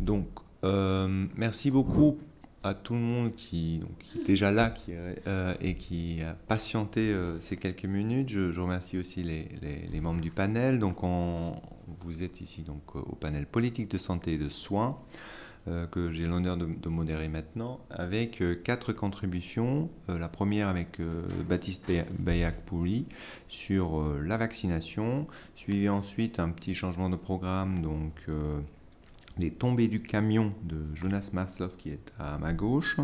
Donc, merci beaucoup à tout le monde qui est déjà là et qui a patienté ces quelques minutes. Je remercie aussi les membres du panel. Donc, vous êtes ici donc, au panel politique de santé et de soins que j'ai l'honneur de modérer maintenant, avec 4 contributions. La première avec Baptiste Bayak-Pouli sur la vaccination, suivi ensuite un petit changement de programme, donc les tombées du camion de Jonas Maslow qui est à ma gauche.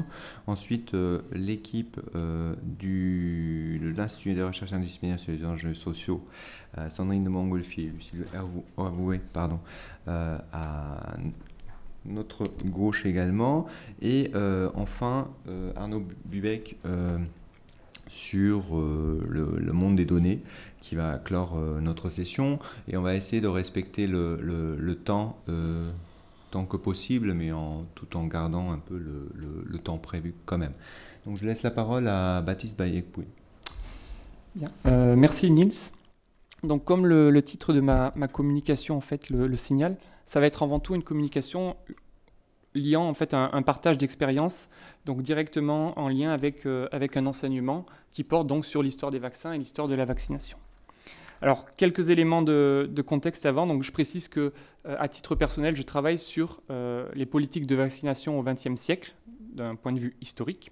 Ensuite, l'équipe de l'Institut des recherches interdisciplinaires sur les enjeux sociaux, Sandrine de Montgolfier et Lucille Hervouet, à notre gauche également. Et enfin, Arnaud Bubec sur le monde des données qui va clore notre session. Et on va essayer de respecter le temps tant que possible, mais tout en gardant un peu le temps prévu quand même. Donc je laisse la parole à Baptiste Bayak-Pouli. Merci Nils. Donc comme le titre de ma communication en fait le signale, ça va être avant tout une communication liant en fait un partage d'expérience, donc directement en lien avec un enseignement qui porte donc sur l'histoire des vaccins et l'histoire de la vaccination. Alors, quelques éléments de contexte avant. Donc, je précise que, à titre personnel, je travaille sur les politiques de vaccination au XXe siècle, d'un point de vue historique,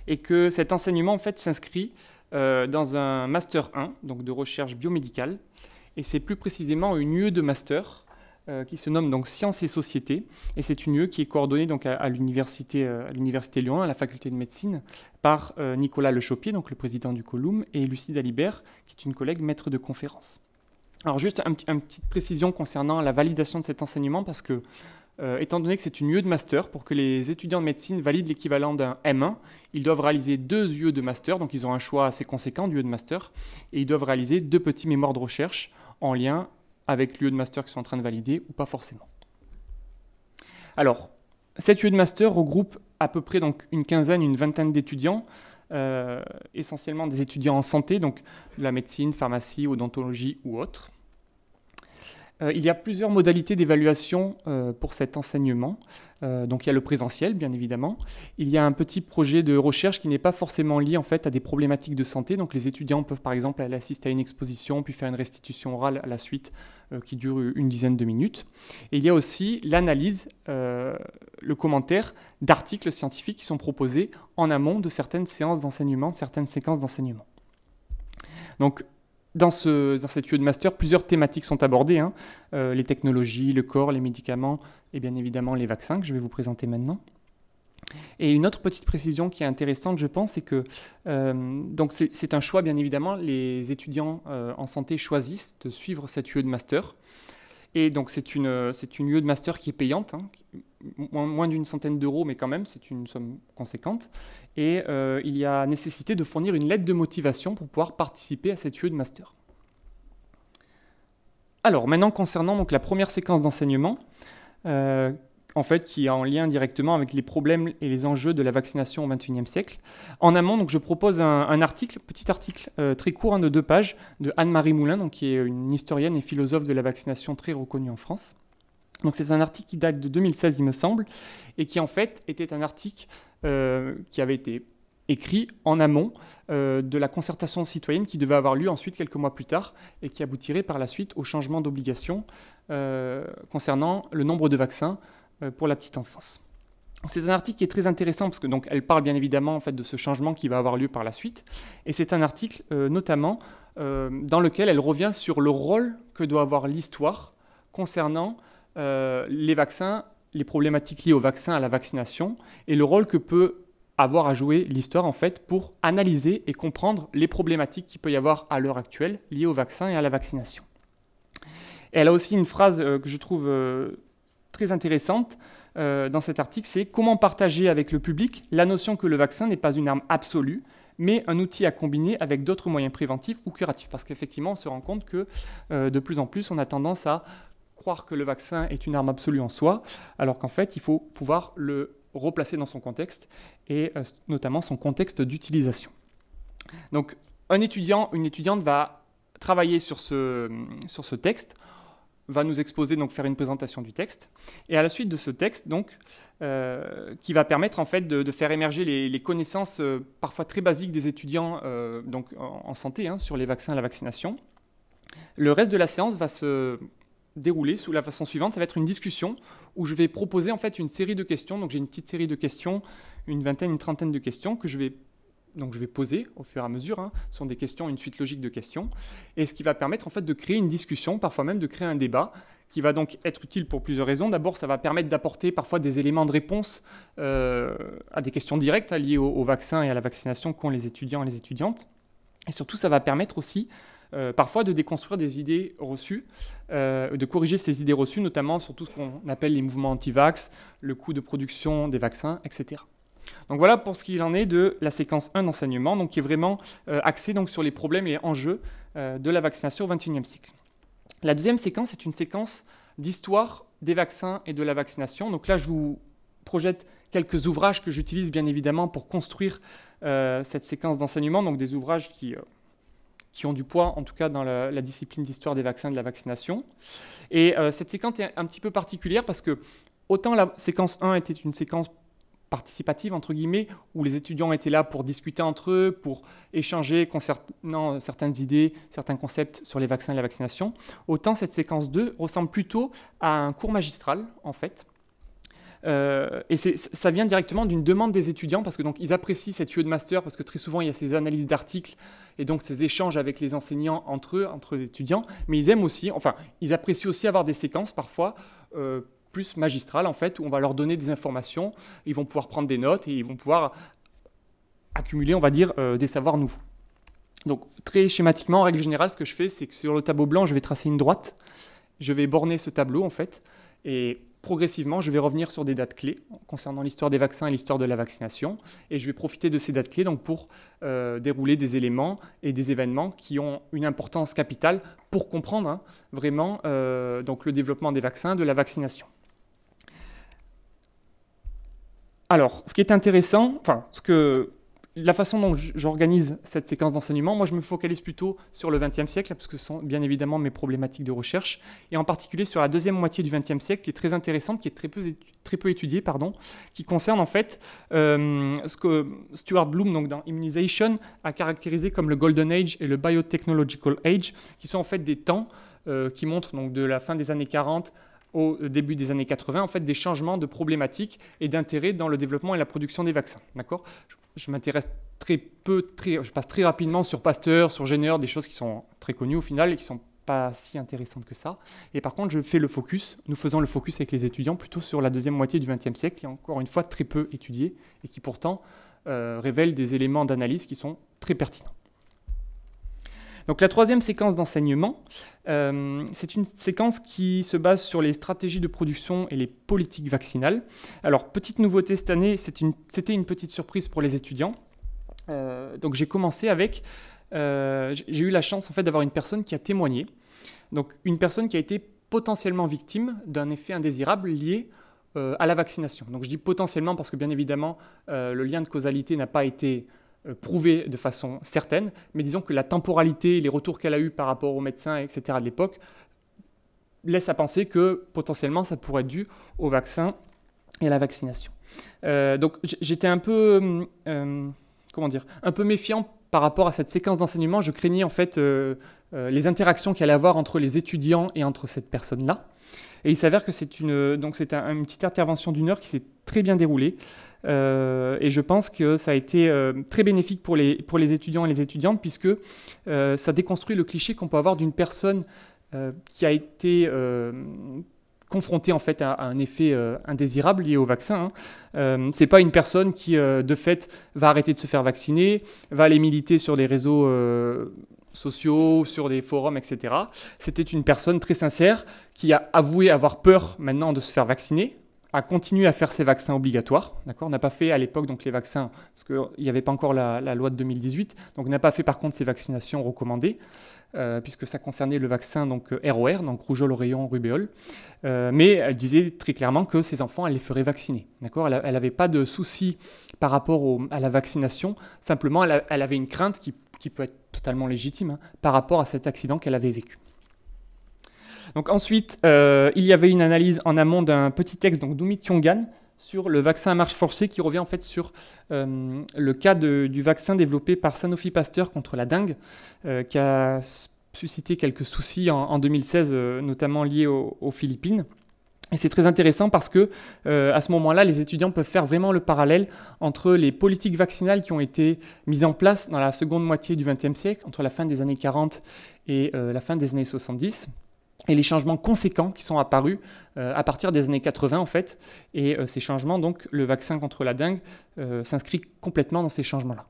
et que cet enseignement, en fait, s'inscrit dans un Master 1, donc de recherche biomédicale, et c'est plus précisément une UE de Master, qui se nomme donc Sciences et Société, et c'est une UE qui est coordonnée donc à l'université Lyon 1, à la faculté de médecine, par Nicolas Lechopier, donc le président du Colum, et Lucie Dalibert, qui est une collègue maître de conférence. Alors juste une petite précision concernant la validation de cet enseignement, parce que, étant donné que c'est une UE de master, pour que les étudiants de médecine valident l'équivalent d'un M1, ils doivent réaliser 2 UE de master, donc ils ont un choix assez conséquent d'UE de master, et ils doivent réaliser 2 petits mémoires de recherche en lien avec l'UE de master qu'ils sont en train de valider, ou pas forcément. Alors, cette UE de master regroupe à peu près donc, une vingtaine d'étudiants, essentiellement des étudiants en santé, donc de la médecine, pharmacie, odontologie ou autres. Il y a plusieurs modalités d'évaluation pour cet enseignement. Donc il y a le présentiel, bien évidemment. Il y a un petit projet de recherche qui n'est pas forcément lié en fait, à des problématiques de santé. Donc les étudiants peuvent par exemple aller assister à une exposition, puis faire une restitution orale à la suite qui dure une dizaine de minutes. Et il y a aussi l'analyse, le commentaire d'articles scientifiques qui sont proposés en amont de certaines séances d'enseignement, de certaines séquences d'enseignement. Donc dans cette UE de master, plusieurs thématiques sont abordées, hein. Les technologies, le corps, les médicaments et bien évidemment les vaccins que je vais vous présenter maintenant. Et une autre petite précision qui est intéressante, je pense, c'est que donc c'est un choix, bien évidemment, les étudiants en santé choisissent de suivre cette UE de master. Et donc c'est une UE de master qui est payante, hein, moins d'une centaine d'euros, mais quand même, c'est une somme conséquente. Et il y a nécessité de fournir une lettre de motivation pour pouvoir participer à cette UE de master. Alors, maintenant, concernant donc, la première séquence d'enseignement, en fait, qui est en lien directement avec les problèmes et les enjeux de la vaccination au XXIe siècle. En amont, donc, je propose un article, petit article très court, hein, de 2 pages, de Anne-Marie Moulin, donc, qui est une historienne et philosophe de la vaccination très reconnue en France. Donc c'est un article qui date de 2016, il me semble, et qui en fait était un article qui avait été écrit en amont de la concertation citoyenne qui devait avoir lieu ensuite quelques mois plus tard et qui aboutirait par la suite au changement d'obligation concernant le nombre de vaccins pour la petite enfance. C'est un article qui est très intéressant parce que donc elle parle bien évidemment en fait de ce changement qui va avoir lieu par la suite, et c'est un article notamment dans lequel elle revient sur le rôle que doit avoir l'histoire concernant les vaccins, les problématiques liées aux vaccins, à la vaccination, et le rôle que peut avoir à jouer l'histoire en fait pour analyser et comprendre les problématiques qu'il peut y avoir à l'heure actuelle liées aux vaccins et à la vaccination. Et elle a aussi une phrase que je trouve très intéressante dans cet article, c'est « Comment partager avec le public la notion que le vaccin n'est pas une arme absolue, mais un outil à combiner avec d'autres moyens préventifs ou curatifs ». Parce qu'effectivement, on se rend compte que de plus en plus, on a tendance à croire que le vaccin est une arme absolue en soi, alors qu'en fait, il faut pouvoir le replacer dans son contexte, et notamment son contexte d'utilisation. Donc, un étudiant, une étudiante va travailler sur ce texte va nous exposer, donc faire une présentation du texte. Et à la suite de ce texte, donc, qui va permettre en fait de faire émerger les connaissances parfois très basiques des étudiants donc, en santé sur les vaccins et la vaccination. Le reste de la séance va se dérouler sous la façon suivante. Ça va être une discussion où je vais proposer en fait une série de questions. Donc j'ai une petite série de questions, une vingtaine, une trentaine de questions que je vais poser au fur et à mesure. Ce sont des questions, une suite logique de questions. Et ce qui va permettre en fait de créer une discussion, parfois même de créer un débat, qui va donc être utile pour plusieurs raisons. D'abord, ça va permettre d'apporter parfois des éléments de réponse à des questions directes liées au vaccin et à la vaccination qu'ont les étudiants et les étudiantes. Et surtout, ça va permettre aussi parfois de déconstruire des idées reçues, de corriger ces idées reçues, notamment sur tout ce qu'on appelle les mouvements anti-vax, le coût de production des vaccins, etc. Donc voilà pour ce qu'il en est de la séquence 1 d'enseignement, donc qui est vraiment axée donc, sur les problèmes et les enjeux de la vaccination au XXIe siècle. La deuxième séquence est une séquence d'histoire des vaccins et de la vaccination. Donc là, je vous projette quelques ouvrages que j'utilise bien évidemment pour construire cette séquence d'enseignement, donc des ouvrages qui ont du poids, en tout cas dans la discipline d'histoire des vaccins et de la vaccination. Et cette séquence est un petit peu particulière parce que autant la séquence 1 était une séquence participative, entre guillemets, où les étudiants étaient là pour discuter entre eux, pour échanger concernant certaines idées, certains concepts sur les vaccins et la vaccination, autant cette séquence 2 ressemble plutôt à un cours magistral, en fait. Et ça vient directement d'une demande des étudiants parce que donc ils apprécient cette UE de master parce que très souvent il y a ces analyses d'articles et donc ces échanges avec les enseignants entre les étudiants, mais ils aiment aussi, enfin ils apprécient aussi avoir des séquences parfois plus magistrales en fait où on va leur donner des informations, ils vont pouvoir prendre des notes et ils vont pouvoir accumuler on va dire des savoirs nouveaux. Donc très schématiquement en règle générale ce que je fais c'est que sur le tableau blanc je vais tracer une droite, je vais borner ce tableau en fait et progressivement, je vais revenir sur des dates clés concernant l'histoire des vaccins et l'histoire de la vaccination. Et je vais profiter de ces dates clés donc, pour dérouler des éléments et des événements qui ont une importance capitale pour comprendre vraiment donc, le développement des vaccins, de la vaccination. Alors, ce qui est intéressant, la façon dont j'organise cette séquence d'enseignement, moi je me focalise plutôt sur le XXe siècle, parce que ce sont bien évidemment mes problématiques de recherche, et en particulier sur la deuxième moitié du XXe siècle, qui est très intéressante, qui est très peu étudiée, qui concerne en fait ce que Stuart Bloom, donc dans Immunization, a caractérisé comme le Golden Age et le Biotechnological Age, qui sont en fait des temps qui montrent donc, de la fin des années 40 au début des années 80, en fait, des changements de problématiques et d'intérêt dans le développement et la production des vaccins. D'accord ? Je m'intéresse je passe très rapidement sur Pasteur, sur Jenner, des choses qui sont très connues au final et qui ne sont pas si intéressantes que ça. Et par contre, nous faisons le focus avec les étudiants plutôt sur la deuxième moitié du XXe siècle, qui est encore une fois très peu étudiée et qui pourtant révèle des éléments d'analyse qui sont très pertinents. Donc la troisième séquence d'enseignement, c'est une séquence qui se base sur les stratégies de production et les politiques vaccinales. Alors, petite nouveauté cette année, c'était une petite surprise pour les étudiants. Donc j'ai commencé avec, j'ai eu la chance en fait, d'avoir une personne qui a témoigné. Donc une personne qui a été potentiellement victime d'un effet indésirable lié à la vaccination. Donc je dis potentiellement parce que bien évidemment, le lien de causalité n'a pas été prouvé de façon certaine, mais disons que la temporalité, les retours qu'elle a eus par rapport aux médecins, etc. de l'époque, laissent à penser que potentiellement ça pourrait être dû au vaccin et à la vaccination. Donc j'étais un peu, un peu méfiant par rapport à cette séquence d'enseignement. Je craignais en fait les interactions qu'il allait avoir entre les étudiants et entre cette personne-là. Et il s'avère que c'est une petite intervention d'1 heure qui s'est très bien déroulée. Et je pense que ça a été très bénéfique pour les étudiants et les étudiantes puisque ça déconstruit le cliché qu'on peut avoir d'une personne qui a été confrontée en fait à un effet indésirable lié au vaccin. C'est pas une personne qui de fait va arrêter de se faire vacciner, va aller militer sur les réseaux sociaux, sur des forums, etc. C'était une personne très sincère qui a avoué avoir peur maintenant de se faire vacciner, a continué à faire ses vaccins obligatoires. On n'a pas fait à l'époque donc, les vaccins, parce qu'il n'y avait pas encore la loi de 2018, donc on n'a pas fait par contre ces vaccinations recommandées, puisque ça concernait le vaccin donc, ROR, donc rougeole, oreillon, rubéole. Mais elle disait très clairement que ses enfants, elle les ferait vacciner. Elle n'avait pas de souci par rapport à la vaccination, simplement elle avait une crainte qui peut être totalement légitime par rapport à cet accident qu'elle avait vécu. Donc ensuite, il y avait une analyse en amont d'un petit texte d'Oumit Yongan sur le vaccin à marche forcée qui revient en fait sur le cas du vaccin développé par Sanofi Pasteur contre la dengue qui a suscité quelques soucis en 2016, notamment liés aux Philippines. Et c'est très intéressant parce que à ce moment-là, les étudiants peuvent faire vraiment le parallèle entre les politiques vaccinales qui ont été mises en place dans la seconde moitié du XXe siècle, entre la fin des années 40 et la fin des années 70, et les changements conséquents qui sont apparus à partir des années 80 en fait. Et ces changements, donc le vaccin contre la dengue s'inscrit complètement dans ces changements-là.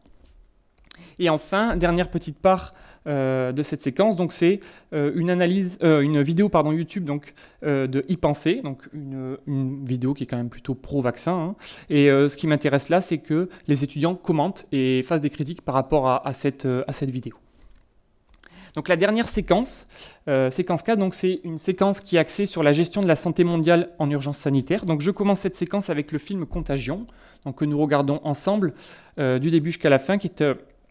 Et enfin, dernière petite part de cette séquence, donc c'est une vidéo YouTube donc de Y Penser, donc une vidéo qui est quand même plutôt pro-vaccin. Hein. Et ce qui m'intéresse là, c'est que les étudiants commentent et fassent des critiques par rapport à cette vidéo. Donc la dernière séquence, séquence 4, donc c'est une séquence qui est axée sur la gestion de la santé mondiale en urgence sanitaire. Donc je commence cette séquence avec le film Contagion, donc que nous regardons ensemble du début jusqu'à la fin, qui est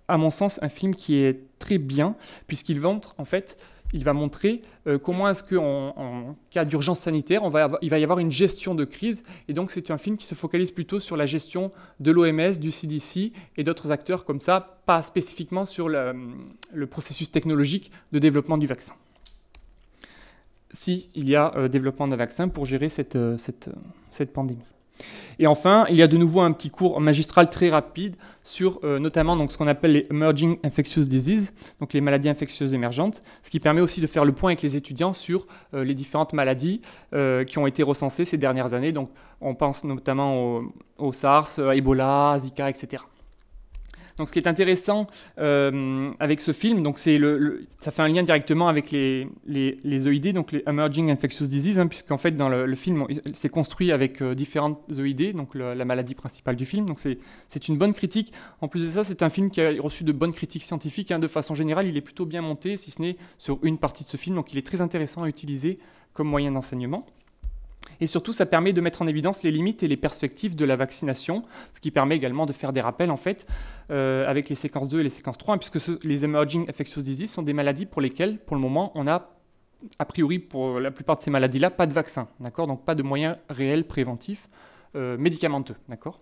à mon sens un film qui est très bien, puisqu'il montre en fait, il va montrer comment est-ce qu'en cas d'urgence sanitaire, il va y avoir une gestion de crise. Et donc c'est un film qui se focalise plutôt sur la gestion de l'OMS, du CDC et d'autres acteurs comme ça, pas spécifiquement sur le processus technologique de développement du vaccin. Si il y a développement d'un vaccin pour gérer cette pandémie. Et enfin, il y a de nouveau un petit cours magistral très rapide sur notamment donc, ce qu'on appelle les Emerging Infectious Diseases, donc les maladies infectieuses émergentes, ce qui permet aussi de faire le point avec les étudiants sur les différentes maladies qui ont été recensées ces dernières années. Donc, on pense notamment au SARS, Ebola, Zika, etc. Donc, ce qui est intéressant avec ce film, donc ça fait un lien directement avec les EID, donc les Emerging Infectious Diseases, hein, puisqu'en fait, dans le film, c'est construit avec différentes EID, donc la maladie principale du film. Donc, c'est une bonne critique. En plus de ça, c'est un film qui a reçu de bonnes critiques scientifiques. Hein. De façon générale, il est plutôt bien monté, si ce n'est sur une partie de ce film. Donc, il est très intéressant à utiliser comme moyen d'enseignement. Et surtout, ça permet de mettre en évidence les limites et les perspectives de la vaccination, ce qui permet également de faire des rappels, en fait, avec les séquences 2 et les séquences 3, hein, puisque les Emerging Infectious Diseases sont des maladies pour lesquelles, pour le moment, on a, a priori, pour la plupart de ces maladies-là, pas de vaccin, d'accord ? Donc pas de moyens réels préventifs médicamenteux, d'accord ?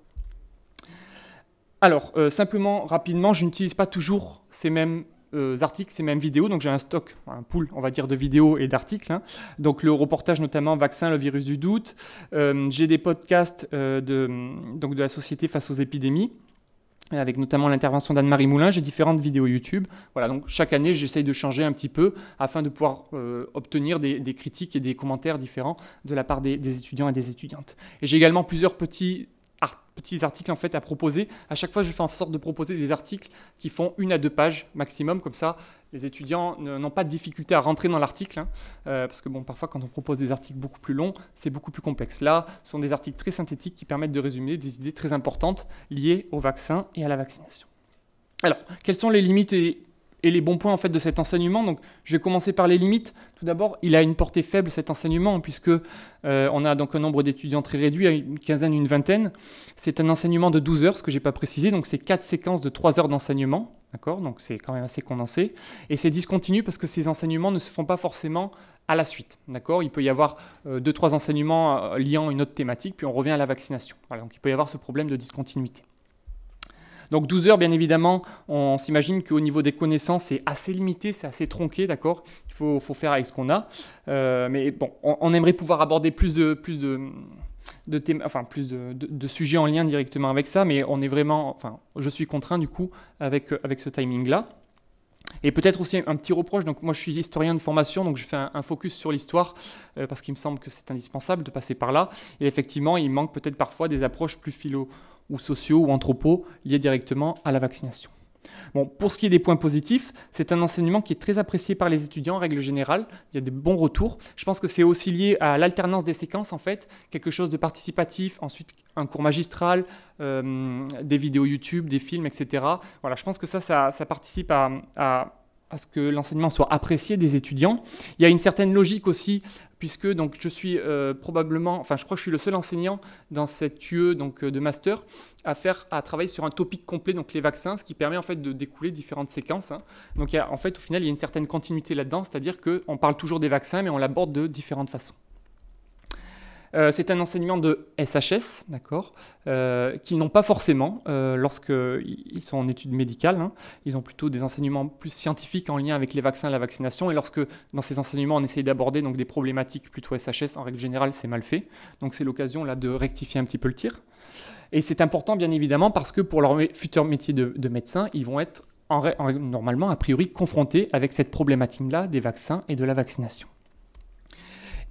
Alors, simplement, rapidement, je n'utilise pas toujours ces mêmes articles, ces mêmes vidéos, donc j'ai un stock, un pool, on va dire, de vidéos et d'articles, hein. Donc le reportage notamment Vaccin, le virus du doute, j'ai des podcasts de la Société face aux épidémies, avec notamment l'intervention d'Anne-Marie Moulin, j'ai différentes vidéos YouTube. Voilà, donc chaque année, j'essaye de changer un petit peu afin de pouvoir obtenir des critiques et des commentaires différents de la part des étudiants et des étudiantes. Et j'ai également plusieurs petits articles en fait à proposer. À chaque fois, je fais en sorte de proposer des articles qui font 1 à 2 pages maximum. Comme ça, les étudiants n'ont pas de difficulté à rentrer dans l'article. Hein, parce que bon, parfois, quand on propose des articles beaucoup plus longs, c'est beaucoup plus complexe. Là, ce sont des articles très synthétiques qui permettent de résumer des idées très importantes liées au vaccin et à la vaccination. Alors, quelles sont les limites et les bons points en fait de cet enseignement? Donc, je vais commencer par les limites. Tout d'abord, il a une portée faible cet enseignement puisque on a donc un nombre d'étudiants très réduit, à une quinzaine, une vingtaine. C'est un enseignement de 12 heures, ce que j'ai pas précisé. Donc, c'est 4 séquences de 3 heures d'enseignement, d'accord? Donc, c'est quand même assez condensé. Et c'est discontinu parce que ces enseignements ne se font pas forcément à la suite, d'accord? Il peut y avoir 2-3 enseignements liant une autre thématique, puis on revient à la vaccination. Voilà, donc il peut y avoir ce problème de discontinuité. Donc 12 heures, bien évidemment, on s'imagine qu'au niveau des connaissances, c'est assez limité, c'est assez tronqué, d'accord ? Il faut faire avec ce qu'on a. Mais bon, on aimerait pouvoir aborder plus de sujets en lien directement avec ça, mais on est vraiment, enfin, je suis contraint du coup avec ce timing-là. Et peut-être aussi un petit reproche, donc moi je suis historien de formation, donc je fais un focus sur l'histoire, parce qu'il me semble que c'est indispensable de passer par là. Et effectivement, il manque peut-être parfois des approches plus philo ou sociaux ou anthropos liés directement à la vaccination. Bon, pour ce qui est des points positifs, c'est un enseignement qui est très apprécié par les étudiants en règle générale. Il y a de bons retours. Je pense que c'est aussi lié à l'alternance des séquences, en fait, quelque chose de participatif, ensuite un cours magistral, des vidéos YouTube, des films, etc. Voilà, je pense que ça participe à à ce que l'enseignement soit apprécié des étudiants. Il y a une certaine logique aussi, puisque donc, je suis probablement, enfin je crois que je suis le seul enseignant dans cette UE donc, de master à travailler sur un topic complet, donc les vaccins, ce qui permet en fait de découler différentes séquences. Hein. Donc en fait au final il y a une certaine continuité là-dedans, c'est-à-dire qu'on parle toujours des vaccins mais on l'aborde de différentes façons. C'est un enseignement de SHS, d'accord, qu'ils n'ont pas forcément lorsqu'ils sont en études médicales. Hein. Ils ont plutôt des enseignements plus scientifiques en lien avec les vaccins et la vaccination. Et lorsque, dans ces enseignements, on essaye d'aborder donc, des problématiques plutôt SHS, en règle générale, c'est mal fait. Donc c'est l'occasion là de rectifier un petit peu le tir. Et c'est important, bien évidemment, parce que pour leur futur métier de médecin, ils vont être normalement, a priori, confrontés avec cette problématique-là des vaccins et de la vaccination.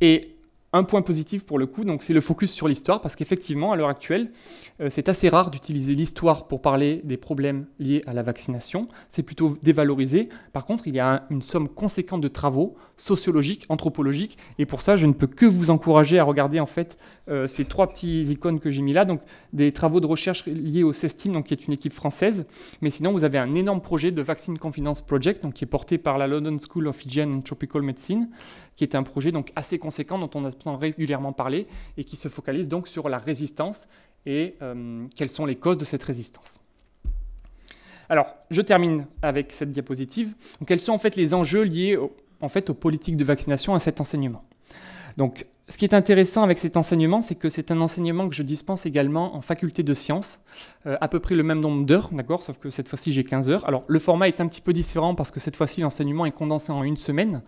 Et un point positif pour le coup, donc c'est le focus sur l'histoire, parce qu'effectivement, à l'heure actuelle, c'est assez rare d'utiliser l'histoire pour parler des problèmes liés à la vaccination. C'est plutôt dévalorisé. Par contre, il y a une somme conséquente de travaux sociologiques, anthropologiques, et pour ça, je ne peux que vous encourager à regarder en fait ces trois petits icônes que j'ai mis là, donc des travaux de recherche liés au CESTIM, donc qui est une équipe française. Mais sinon, vous avez un énorme projet de Vaccine Confidence Project, donc qui est porté par la London School of Hygiene and Tropical Medicine, qui est un projet donc assez conséquent dont on entend régulièrement parler et qui se focalise donc sur la résistance et quelles sont les causes de cette résistance. Alors, je termine avec cette diapositive. Donc, quels sont en fait les enjeux liés aux politiques de vaccination à cet enseignement? Donc, ce qui est intéressant avec cet enseignement, c'est que c'est un enseignement que je dispense également en faculté de sciences, à peu près le même nombre d'heures, d'accord, sauf que cette fois-ci j'ai 15 heures. Alors, le format est un petit peu différent parce que cette fois-ci l'enseignement est condensé en une semaine.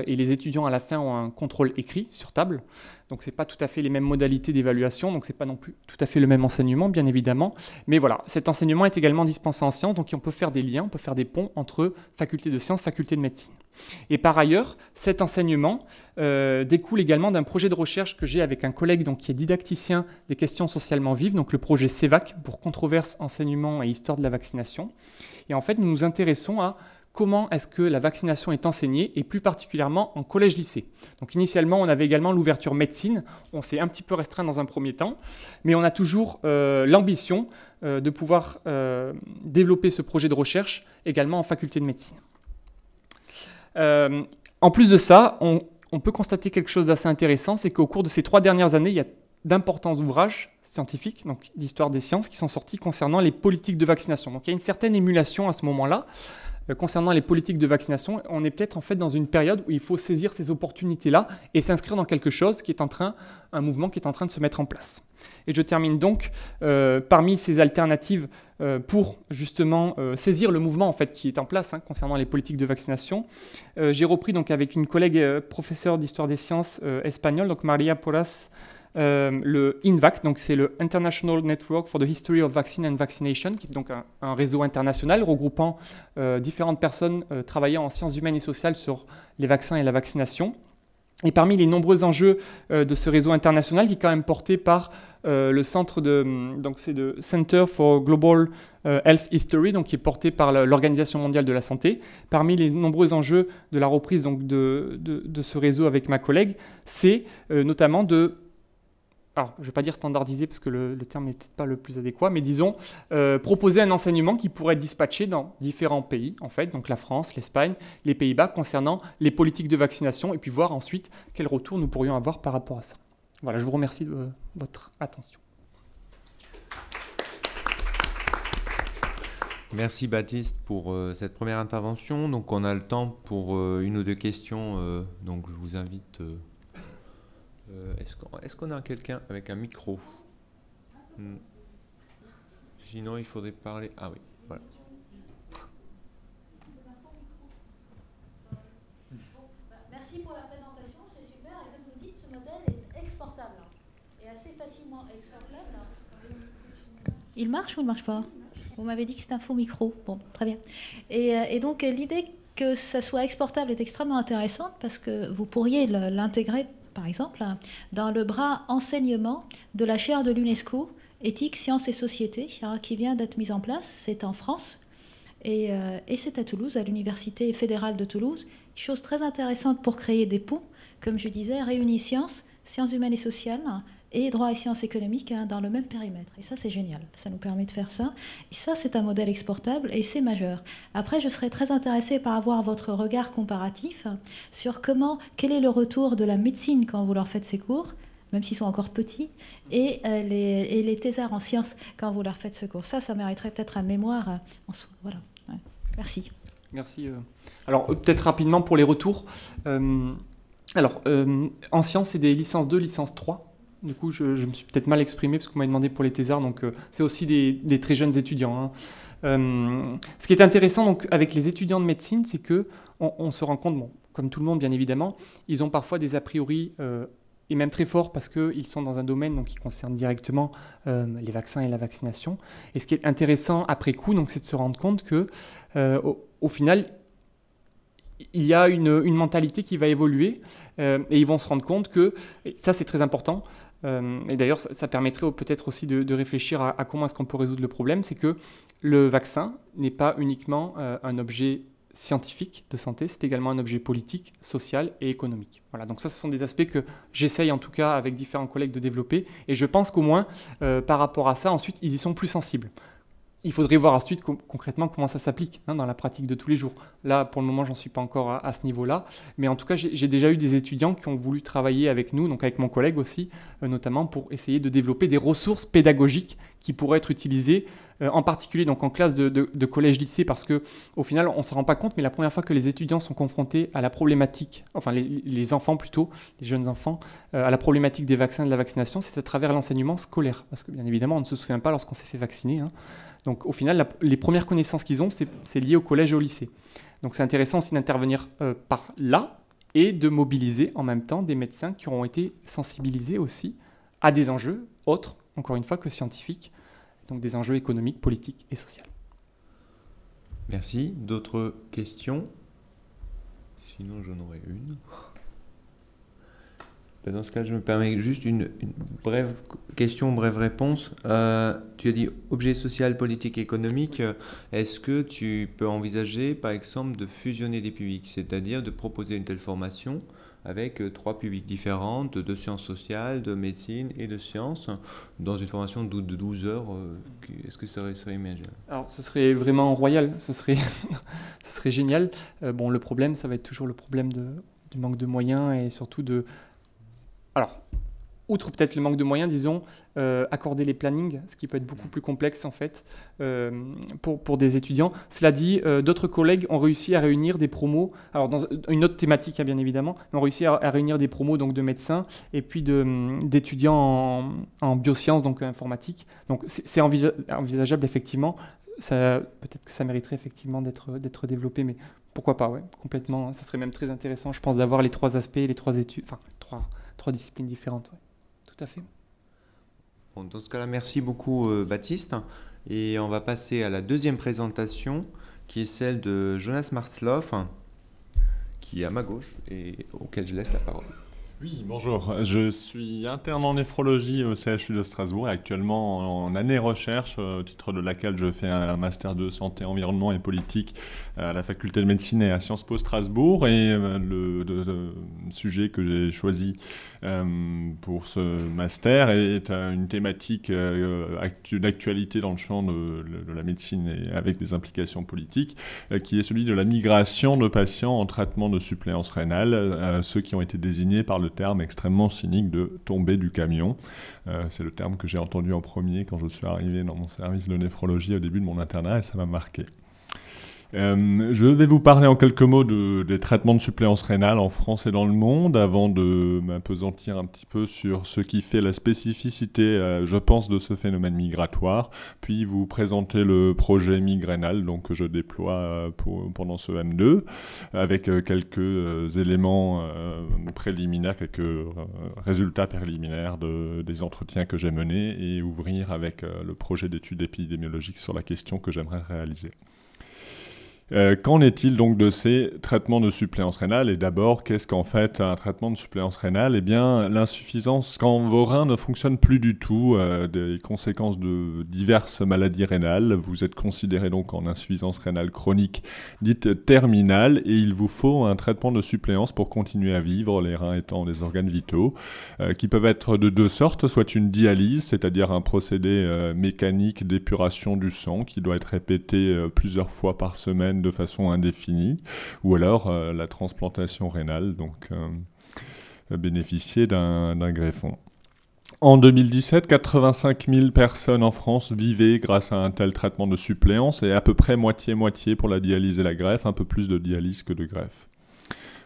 Et les étudiants à la fin ont un contrôle écrit sur table. Donc ce n'est pas tout à fait les mêmes modalités d'évaluation, donc ce n'est pas non plus tout à fait le même enseignement, bien évidemment. Mais voilà, cet enseignement est également dispensé en sciences, donc on peut faire des liens, on peut faire des ponts entre faculté de sciences, faculté de médecine. Et par ailleurs, cet enseignement découle également d'un projet de recherche que j'ai avec un collègue donc, qui est didacticien des questions socialement vives, donc le projet CEVAC pour controverse, enseignement et histoire de la vaccination. Et en fait, nous nous intéressons à comment est-ce que la vaccination est enseignée, et plus particulièrement en collège-lycée. Donc initialement, on avait également l'ouverture médecine, on s'est un petit peu restreint dans un premier temps, mais on a toujours l'ambition de pouvoir développer ce projet de recherche également en faculté de médecine. En plus de ça, on peut constater quelque chose d'assez intéressant, c'est qu'au cours de ces 3 dernières années, il y a d'importants ouvrages scientifiques, donc d'histoire des sciences, qui sont sortis concernant les politiques de vaccination. Donc il y a une certaine émulation à ce moment-là, concernant les politiques de vaccination. On est peut-être en fait dans une période où il faut saisir ces opportunités-là et s'inscrire dans quelque chose qui est un mouvement qui est en train de se mettre en place. Et je termine donc parmi ces alternatives pour justement saisir le mouvement en fait qui est en place concernant les politiques de vaccination. J'ai repris donc avec une collègue professeure d'histoire des sciences espagnole, donc Maria Porras, le INVAC, donc c'est le International Network for the History of Vaccine and Vaccination, qui est donc un réseau international regroupant différentes personnes travaillant en sciences humaines et sociales sur les vaccins et la vaccination. Et parmi les nombreux enjeux de ce réseau international, qui est quand même porté par le centre donc c'est le Center for Global Health History, donc qui est porté par l'Organisation mondiale de la santé. Parmi les nombreux enjeux de la reprise donc, de ce réseau avec ma collègue, c'est notamment alors, je ne vais pas dire standardiser parce que le terme n'est peut-être pas le plus adéquat, mais disons proposer un enseignement qui pourrait être dispatché dans différents pays, en fait, donc la France, l'Espagne, les Pays-Bas, concernant les politiques de vaccination, et puis voir ensuite quel retour nous pourrions avoir par rapport à ça. Voilà, je vous remercie de votre attention. Merci Baptiste pour cette première intervention. Donc on a le temps pour une ou deux questions, donc je vous invite... Est-ce qu'on a quelqu'un avec un micro? Sinon, il faudrait parler... Ah oui, voilà. Merci pour la présentation, c'est super. Et comme vous dites, ce modèle est exportable et assez facilement exportable. Il marche ou il ne marche pas? Vous m'avez dit que c'est un faux micro. Bon, très bien. Et donc, l'idée que ça soit exportable est extrêmement intéressante parce que vous pourriez l'intégrer par exemple, dans le bras enseignement de la chaire de l'UNESCO, éthique, sciences et société, qui vient d'être mise en place. C'est en France et c'est à Toulouse, à l'Université fédérale de Toulouse. Chose très intéressante pour créer des ponts, comme je disais, réunis sciences, sciences humaines et sociales et droit et sciences économiques dans le même périmètre. Et ça, c'est génial. Ça nous permet de faire ça. Et ça, c'est un modèle exportable et c'est majeur. Après, je serais très intéressée par avoir votre regard comparatif sur quel est le retour de la médecine quand vous leur faites ces cours, même s'ils sont encore petits, et les thésards en sciences quand vous leur faites ce cours. Ça mériterait peut-être un mémoire en soi. Voilà. Ouais. Merci. Merci. Alors, peut-être rapidement pour les retours. En sciences, c'est des licences 2, licence 3. Du coup, je me suis peut-être mal exprimé parce que vous m'avez demandé pour les thésards. Donc, c'est aussi des très jeunes étudiants. Hein. Ce qui est intéressant donc, avec les étudiants de médecine, c'est qu'on se rend compte, bon, comme tout le monde bien évidemment, ils ont parfois des a priori et même très forts parce qu'ils sont dans un domaine donc, qui concerne directement les vaccins et la vaccination. Et ce qui est intéressant après coup, donc, c'est de se rendre compte que au final, il y a une mentalité qui va évoluer et ils vont se rendre compte que, et ça c'est très important, et d'ailleurs ça permettrait peut-être aussi de réfléchir à comment est-ce qu'on peut résoudre le problème, c'est que le vaccin n'est pas uniquement un objet scientifique de santé, c'est également un objet politique, social et économique. Voilà, donc ça ce sont des aspects que j'essaye en tout cas avec différents collègues de développer, et je pense qu'au moins par rapport à ça, ensuite ils y sont plus sensibles. Il faudrait voir ensuite concrètement comment ça s'applique dans la pratique de tous les jours. Là, pour le moment, j'en suis pas encore à ce niveau-là. Mais en tout cas, j'ai déjà eu des étudiants qui ont voulu travailler avec nous, donc avec mon collègue aussi, notamment pour essayer de développer des ressources pédagogiques qui pourraient être utilisées, en particulier donc en classe de collège-lycée, parce qu'au final, on ne se rend pas compte, mais la première fois que les étudiants sont confrontés à la problématique, enfin les enfants plutôt, les jeunes enfants, à la problématique des vaccins et de la vaccination, c'est à travers l'enseignement scolaire. Parce que bien évidemment, on ne se souvient pas lorsqu'on s'est fait vacciner. Hein. Donc au final, les premières connaissances qu'ils ont, c'est lié au collège et au lycée. Donc c'est intéressant aussi d'intervenir par là et de mobiliser en même temps des médecins qui auront été sensibilisés aussi à des enjeux autres, encore une fois, que scientifiques, donc des enjeux économiques, politiques et sociaux. Merci. D'autres questions? Sinon, j'en aurais une. Dans ce cas, je me permets juste une brève question, brève réponse. Tu as dit objet social, politique, économique. Est-ce que tu peux envisager, par exemple, de fusionner des publics, c'est-à-dire de proposer une telle formation avec 3 publics différents, de sciences sociales, de médecine et de sciences, dans une formation de 12 heures? Est-ce que ça serait imaginable? Alors, ce serait vraiment royal, ce serait génial. Bon, le problème, ça va être toujours le problème du manque de moyens et surtout de... Alors, outre peut-être le manque de moyens, disons, accorder les plannings, ce qui peut être beaucoup plus complexe en fait pour des étudiants. Cela dit, d'autres collègues ont réussi à réunir des promos, alors dans une autre thématique bien évidemment, ont réussi à réunir des promos donc, de médecins et puis d'étudiants en biosciences, donc informatique. Donc c'est envisageable effectivement, peut-être que ça mériterait effectivement d'être développé, mais pourquoi pas, ouais, complètement. Ça serait même très intéressant, je pense, d'avoir les 3 aspects, les 3 études, enfin 3 disciplines différentes, ouais. Tout à fait. Bon, dans ce cas-là, merci beaucoup Baptiste. Et on va passer à la deuxième présentation, qui est celle de Jonas Martzloff, qui est à ma gauche et auquel je laisse la parole. Oui, bonjour. Je suis interne en néphrologie au CHU de Strasbourg, actuellement en année recherche, au titre de laquelle je fais un master de santé, environnement et politique à la faculté de médecine et à Sciences Po Strasbourg. Et le sujet que j'ai choisi pour ce master est une thématique d'actualité dans le champ de la médecine et avec des implications politiques, qui est celui de la migration de patients en traitement de suppléance rénale, ceux qui ont été désignés par le terme extrêmement cynique de tomber du camion. C'est le terme que j'ai entendu en premier quand je suis arrivé dans mon service de néphrologie au début de mon internat et ça m'a marqué. Je vais vous parler en quelques mots des traitements de suppléance rénale en France et dans le monde, avant de m'appesantir un petit peu sur ce qui fait la spécificité, je pense, de ce phénomène migratoire, puis vous présenter le projet Migrénal, donc que je déploie pendant ce M2, avec quelques éléments préliminaires, quelques résultats préliminaires des entretiens que j'ai menés, et ouvrir avec le projet d'études épidémiologiques sur la question que j'aimerais réaliser. Qu'en est-il donc de ces traitements de suppléance rénale? Et d'abord, qu'est-ce qu'en fait un traitement de suppléance rénale? Eh bien, l'insuffisance, quand vos reins ne fonctionnent plus du tout, des conséquences de diverses maladies rénales, vous êtes considéré donc en insuffisance rénale chronique dite terminale, et il vous faut un traitement de suppléance pour continuer à vivre, les reins étant des organes vitaux, qui peuvent être de deux sortes, soit une dialyse, c'est-à-dire un procédé mécanique d'épuration du sang qui doit être répété plusieurs fois par semaine de façon indéfinie, ou alors la transplantation rénale, donc bénéficier d'un greffon. En 2017, 85 000 personnes en France vivaient grâce à un tel traitement de suppléance, et à peu près moitié-moitié pour la dialyse et la greffe, un peu plus de dialyse que de greffe.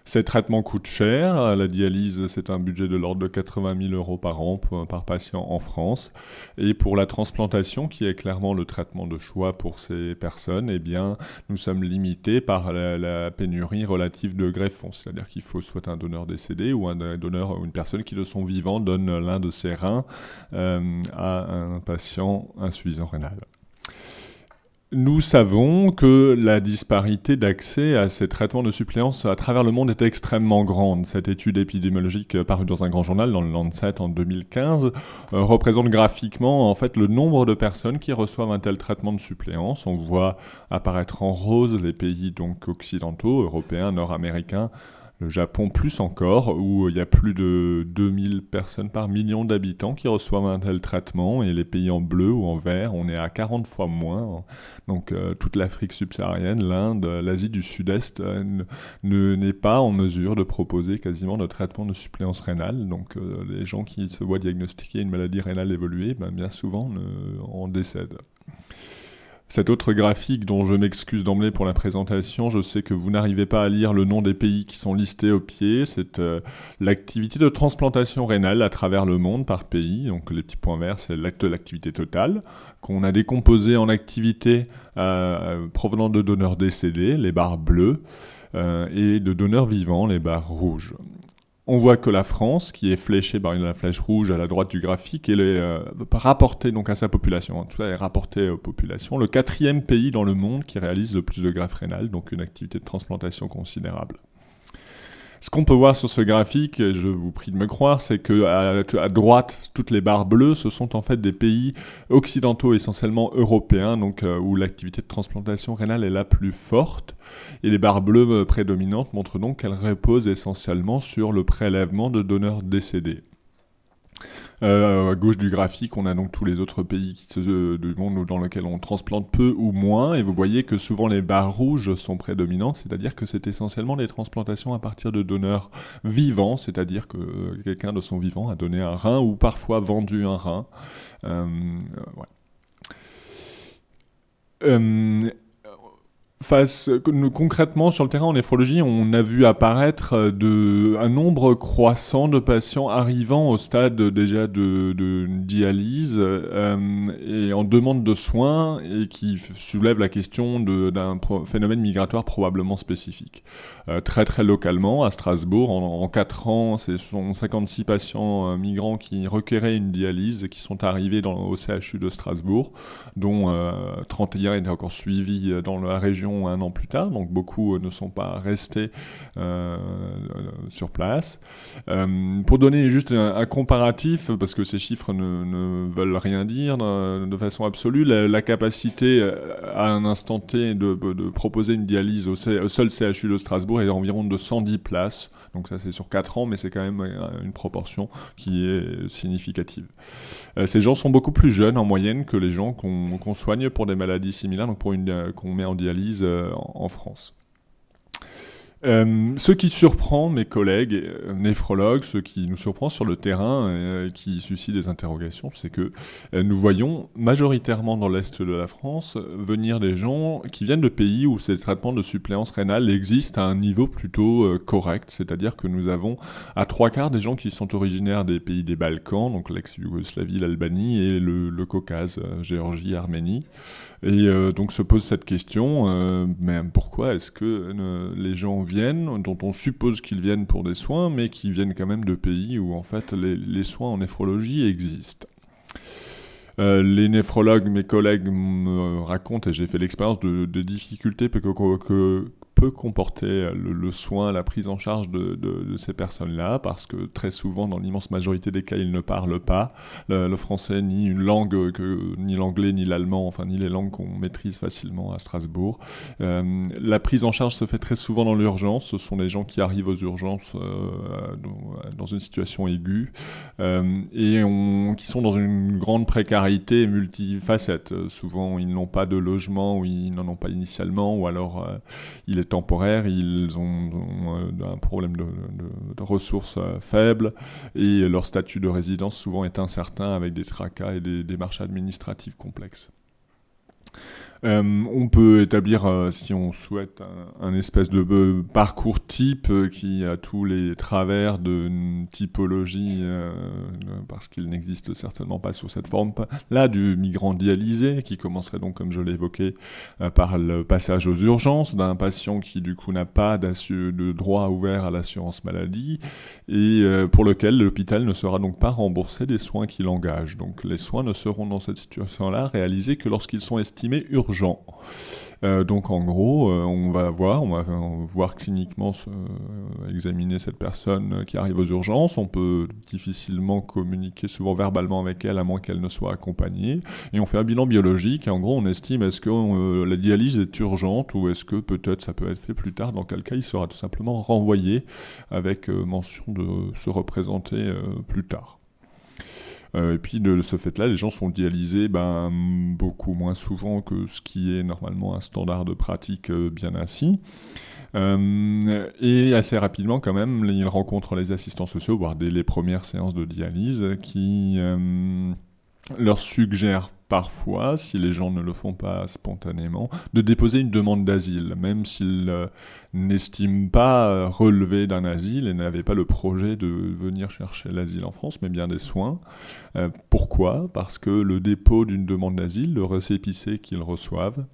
Ces traitements coûtent cher. La dialyse, c'est un budget de l'ordre de 80 000 € par an par patient en France. Et pour la transplantation, qui est clairement le traitement de choix pour ces personnes, eh bien, nous sommes limités par la pénurie relative de greffons. C'est-à-dire qu'il faut soit un donneur décédé ou un donneur ou une personne qui, de son vivant, donne l'un de ses reins à un patient insuffisant rénal. Nous savons que la disparité d'accès à ces traitements de suppléance à travers le monde est extrêmement grande. Cette étude épidémiologique parue dans un grand journal, dans le Lancet en 2015, représente graphiquement en fait le nombre de personnes qui reçoivent un tel traitement de suppléance. On voit apparaître en rose les pays donc occidentaux, européens, nord-américains, le Japon plus encore, où il y a plus de 2000 personnes par million d'habitants qui reçoivent un tel traitement, et les pays en bleu ou en vert, on est à 40 fois moins. Donc toute l'Afrique subsaharienne, l'Inde, l'Asie du Sud-Est n'est pas en mesure de proposer quasiment de traitement de suppléance rénale. Donc les gens qui se voient diagnostiquer une maladie rénale évoluée, bien souvent en décèdent. Cet autre graphique dont je m'excuse d'emblée pour la présentation, je sais que vous n'arrivez pas à lire le nom des pays qui sont listés au pied, c'est l'activité de transplantation rénale à travers le monde par pays. Donc les petits points verts, c'est l'activité totale, qu'on a décomposé en activités provenant de donneurs décédés, les barres bleues, et de donneurs vivants, les barres rouges. On voit que la France, qui est fléchée par la flèche rouge à la droite du graphique, elle est rapportée donc à sa population. Tout ça est rapporté aux populations. Le 4e pays dans le monde qui réalise le plus de greffes rénales, donc une activité de transplantation considérable. Ce qu'on peut voir sur ce graphique, et je vous prie de me croire, c'est qu'à droite, toutes les barres bleues, ce sont en fait des pays occidentaux, essentiellement européens, donc où l'activité de transplantation rénale est la plus forte. Et les barres bleues prédominantes montrent donc qu'elles reposent essentiellement sur le prélèvement de donneurs décédés. À gauche du graphique, on a donc tous les autres pays du monde dans lesquels on transplante peu ou moins, et vous voyez que souvent les barres rouges sont prédominantes, c'est-à-dire que c'est essentiellement des transplantations à partir de donneurs vivants, c'est-à-dire que quelqu'un de son vivant a donné un rein ou parfois vendu un rein. Concrètement, sur le terrain en néphrologie, on a vu apparaître un nombre croissant de patients arrivant au stade déjà de dialyse et en demande de soins, et qui soulève la question d'un phénomène migratoire probablement spécifique. Très très localement, à Strasbourg, en 4 ans, ce sont 56 patients migrants qui requéraient une dialyse qui sont arrivés au CHU de Strasbourg, dont 31 étaient encore suivis dans la région 1 an plus tard, donc beaucoup ne sont pas restés sur place. Pour donner juste un comparatif, parce que ces chiffres ne veulent rien dire de façon absolue, la capacité à un instant T de proposer une dialyse au seul CHU de Strasbourg est d'environ de 110 places. Donc ça c'est sur 4 ans, mais c'est quand même une proportion qui est significative. Ces gens sont beaucoup plus jeunes en moyenne que les gens qu'on soigne pour des maladies similaires, donc qu'on met en dialyse en France. Ce qui surprend mes collègues néphrologues, ce qui nous surprend sur le terrain, qui suscite des interrogations, c'est que nous voyons majoritairement dans l'Est de la France venir des gens qui viennent de pays où ces traitements de suppléance rénale existent à un niveau plutôt correct, c'est-à-dire que nous avons à 3/4 des gens qui sont originaires des pays des Balkans, donc l'ex-Yougoslavie, l'Albanie et le Caucase, Géorgie, Arménie. Et donc se pose cette question, mais pourquoi est-ce que les gens viennent, dont on suppose qu'ils viennent pour des soins, mais qui viennent quand même de pays où en fait les soins en néphrologie existent. Les néphrologues, mes collègues me racontent, et j'ai fait l'expérience de difficultés que peut comporter le soin, la prise en charge de ces personnes-là, parce que très souvent, dans l'immense majorité des cas, ils ne parlent pas le français, ni une langue, ni l'anglais, ni l'allemand, enfin ni les langues qu'on maîtrise facilement à Strasbourg. La prise en charge se fait très souvent dans l'urgence. Ce sont des gens qui arrivent aux urgences dans une situation aiguë et qui sont dans une grande précarité multifacette. Souvent, ils n'ont pas de logement ou ils n'en ont pas initialement, ou alors il est temporaire, ils ont un problème de ressources faibles et leur statut de résidence souvent est incertain avec des tracas et des démarches administratives complexes. On peut établir, si on souhaite, un espèce de parcours type qui a tous les travers d'une typologie, parce qu'il n'existe certainement pas sous cette forme-là, du migrant dialysé, qui commencerait donc, comme je l'ai évoqué, par le passage aux urgences, d'un patient qui du coup n'a pas de droit ouvert à l'assurance maladie, et pour lequel l'hôpital ne sera donc pas remboursé des soins qu'il engage. Donc les soins ne seront dans cette situation-là réalisés que lorsqu'ils sont estimés urgents. Donc en gros, on va voir cliniquement examiner cette personne qui arrive aux urgences. On peut difficilement communiquer souvent verbalement avec elle, à moins qu'elle ne soit accompagnée. Et on fait un bilan biologique et en gros on estime est-ce que la dialyse est urgente ou est-ce que peut-être ça peut être fait plus tard, dans quel cas il sera tout simplement renvoyé avec mention de se représenter plus tard. Et puis de ce fait-là, les gens sont dialysés beaucoup moins souvent que ce qui est normalement un standard de pratique bien assis. Et assez rapidement quand même, ils rencontrent les assistants sociaux, voire dès les premières séances de dialyse, qui leur suggèrent parfois, si les gens ne le font pas spontanément, de déposer une demande d'asile, même s'ils n'estiment pas relever d'un asile et n'avaient pas le projet de venir chercher l'asile en France, mais bien des soins. Pourquoi ? Parce que le dépôt d'une demande d'asile, le récépissé qu'ils reçoivent,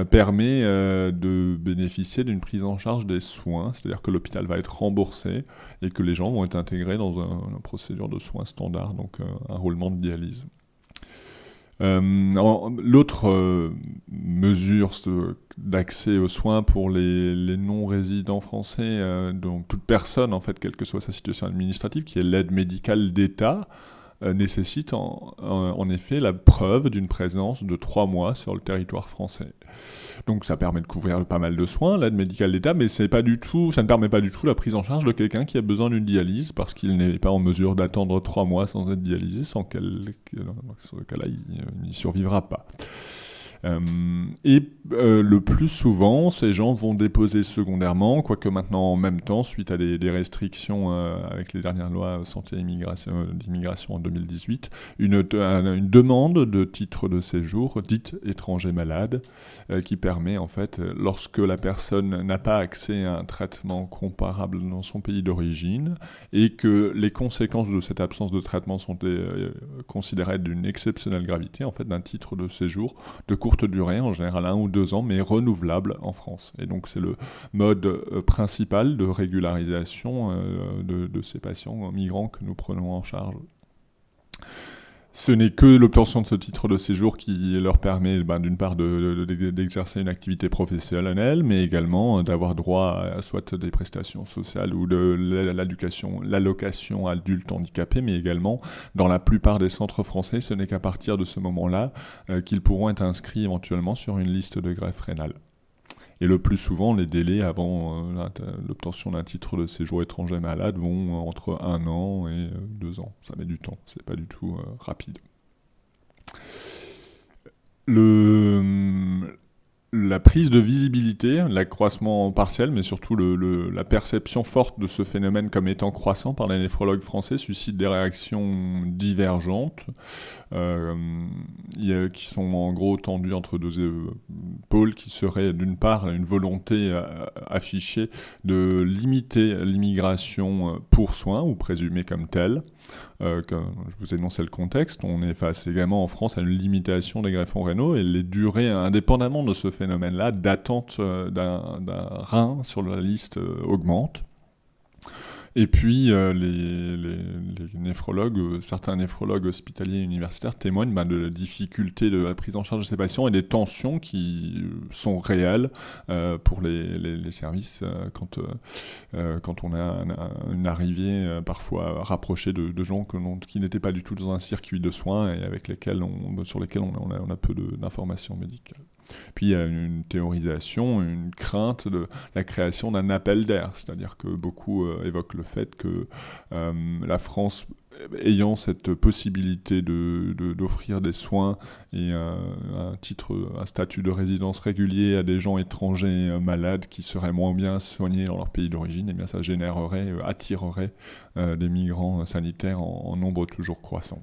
permet de bénéficier d'une prise en charge des soins, c'est-à-dire que l'hôpital va être remboursé et que les gens vont être intégrés dans une procédure de soins standard, donc un roulement de dialyse. L'autre mesure d'accès aux soins pour les non-résidents français, donc toute personne, en fait, quelle que soit sa situation administrative, qui est l'aide médicale d'État, nécessite en effet la preuve d'une présence de 3 mois sur le territoire français. Donc ça permet de couvrir pas mal de soins, l'aide médicale d'État, mais ça ne permet pas du tout la prise en charge de quelqu'un qui a besoin d'une dialyse parce qu'il n'est pas en mesure d'attendre 3 mois sans être dialysé, dans ce cas-là, il n'y survivra pas. Le plus souvent, ces gens vont déposer secondairement, quoique maintenant en même temps, suite à des restrictions avec les dernières lois santé et d'immigration en 2018, une demande de titre de séjour, dite étranger malade, qui permet en fait, lorsque la personne n'a pas accès à un traitement comparable dans son pays d'origine, et que les conséquences de cette absence de traitement sont considérées d'une exceptionnelle gravité, en fait d'un titre de séjour de courte durée, en général 1 ou 2 ans, mais renouvelable en France. Et donc c'est le mode principal de régularisation de ces patients migrants que nous prenons en charge. Ce n'est que l'obtention de ce titre de séjour qui leur permet d'une part d'exercer une activité professionnelle, mais également d'avoir droit à soit des prestations sociales ou de l'allocation adulte handicapé, mais également dans la plupart des centres français, ce n'est qu'à partir de ce moment-là qu'ils pourront être inscrits éventuellement sur une liste de greffe rénale. Et le plus souvent, les délais avant l'obtention d'un titre de séjour étranger malade vont entre 1 an et 2 ans. Ça met du temps, c'est pas du tout rapide. La prise de visibilité, l'accroissement partiel, mais surtout la perception forte de ce phénomène comme étant croissant par les néphrologues français suscite des réactions divergentes qui sont en gros tendues entre 2 pôles qui seraient d'une part une volonté affichée de limiter l'immigration pour soins ou présumée comme telle. Je vous énonçais le contexte, on est face également en France à une limitation des greffons rénaux et les durées, indépendamment de ce phénomène-là, d'attente d'un rein sur la liste augmentent. Et puis, les néphrologues, certains néphrologues hospitaliers et universitaires témoignent de la difficulté de la prise en charge de ces patients et des tensions qui sont réelles pour les services quand on a une arrivée parfois rapprochée de gens qui n'étaient pas du tout dans un circuit de soins et sur lesquels on a peu d'informations médicales. Puis il y a une théorisation, une crainte de la création d'un appel d'air, c'est-à-dire que beaucoup évoquent le fait que la France, ayant cette possibilité d'offrir des soins et un statut de résidence régulier à des gens étrangers malades qui seraient moins bien soignés dans leur pays d'origine, eh bien ça attirerait des migrants sanitaires en nombre toujours croissant.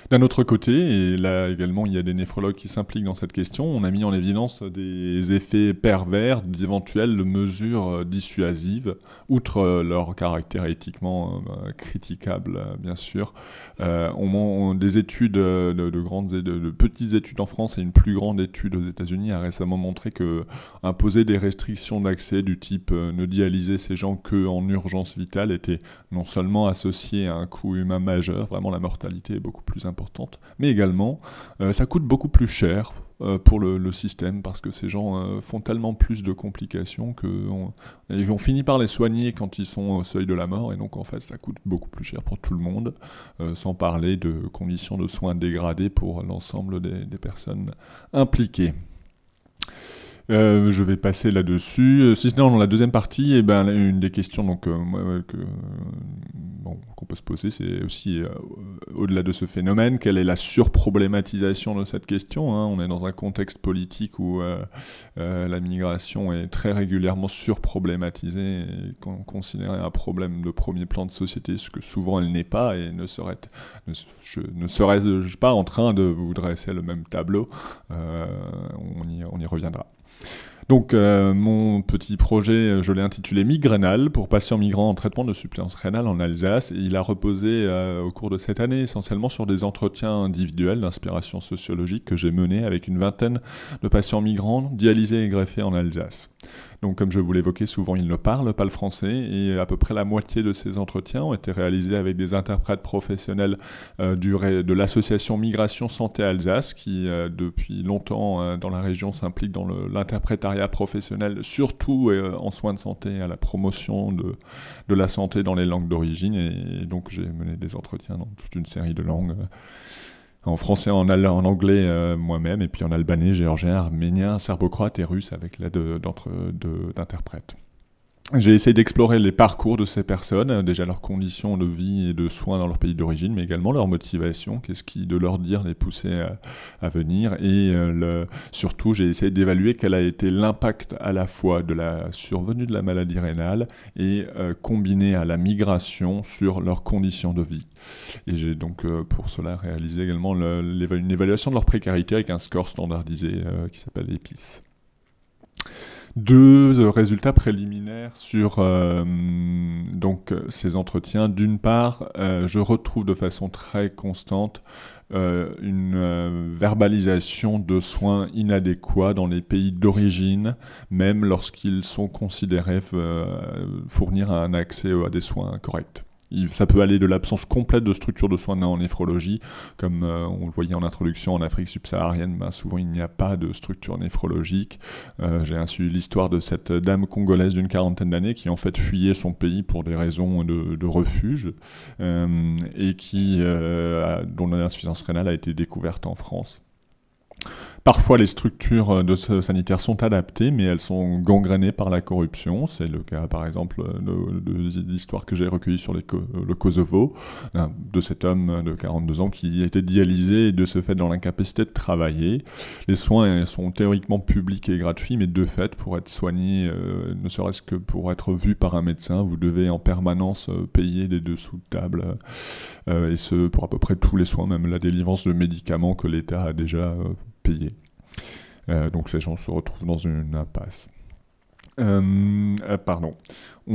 D'un autre côté, et là également il y a des néphrologues qui s'impliquent dans cette question, on a mis en évidence des effets pervers d'éventuelles mesures dissuasives, outre leur caractère éthiquement critiquable bien sûr. Des études, de petites études en France et une plus grande étude aux États-Unis a récemment montré que imposer des restrictions d'accès du type ne dialyser ces gens qu'en urgence vitale était non seulement associé à un coût humain majeur, vraiment la mortalité est beaucoup plus importante, mais également ça coûte beaucoup plus cher pour le système, parce que ces gens font tellement plus de complications qu'on finit par les soigner quand ils sont au seuil de la mort, et donc en fait ça coûte beaucoup plus cher pour tout le monde, sans parler de conditions de soins dégradées pour l'ensemble des personnes impliquées. Je vais passer là-dessus. Si ce n'est dans la deuxième partie, une des questions qu'on peut se poser, c'est aussi, au-delà de ce phénomène, quelle est la surproblématisation de cette question, hein. On est dans un contexte politique où la migration est très régulièrement surproblématisée et considérée un problème de premier plan de société, ce que souvent elle n'est pas, et ne serais-je pas en train de vous dresser le même tableau, on y reviendra. Donc mon petit projet, je l'ai intitulé Migrénal, pour patients migrants en traitement de suppléance rénale en Alsace, et il a reposé au cours de cette année essentiellement sur des entretiens individuels d'inspiration sociologique que j'ai menés avec une vingtaine de patients migrants dialysés et greffés en Alsace. Donc comme je vous l'évoquais, souvent ils ne parlent pas le français, et à peu près la moitié de ces entretiens ont été réalisés avec des interprètes professionnels de l'association Migration Santé Alsace, qui depuis longtemps dans la région s'implique dans l'interprétariat professionnel, surtout en soins de santé, à la promotion de la santé dans les langues d'origine, et donc j'ai mené des entretiens dans toute une série de langues, en français, en anglais moi-même, et puis en albanais, géorgien, arménien, serbo-croate et russe avec l'aide d'interprètes. J'ai essayé d'explorer les parcours de ces personnes, déjà leurs conditions de vie et de soins dans leur pays d'origine, mais également leur motivation, qu'est-ce qui, de leur dire, les poussait à venir, et surtout j'ai essayé d'évaluer quel a été l'impact à la fois de la survenue de la maladie rénale et combiné à la migration sur leurs conditions de vie. Et j'ai donc pour cela réalisé également une évaluation de leur précarité avec un score standardisé qui s'appelle EPIS. Deux résultats préliminaires sur ces entretiens. D'une part, je retrouve de façon très constante une verbalisation de soins inadéquats dans les pays d'origine, même lorsqu'ils sont considérés fournir un accès à des soins corrects. Ça peut aller de l'absence complète de structure de soins en néphrologie, comme on le voyait en introduction en Afrique subsaharienne, souvent il n'y a pas de structure néphrologique. J'ai ainsi eu l'histoire de cette dame congolaise d'une 40aine d'années qui en fait fuyait son pays pour des raisons de refuge, et dont l'insuffisance rénale a été découverte en France. Parfois, les structures sanitaires sont adaptées, mais elles sont gangrénées par la corruption. C'est le cas, par exemple, de l'histoire que j'ai recueillie sur le Kosovo, de cet homme de 42 ans qui a été dialysé et de ce fait dans l'incapacité de travailler. Les soins sont théoriquement publics et gratuits, mais de fait, pour être soigné, ne serait-ce que pour être vu par un médecin, vous devez en permanence payer des dessous de table, et ce, pour à peu près tous les soins, même la délivrance de médicaments que l'État a déjà payés. Donc ces gens se retrouvent dans une impasse. Pardon. Il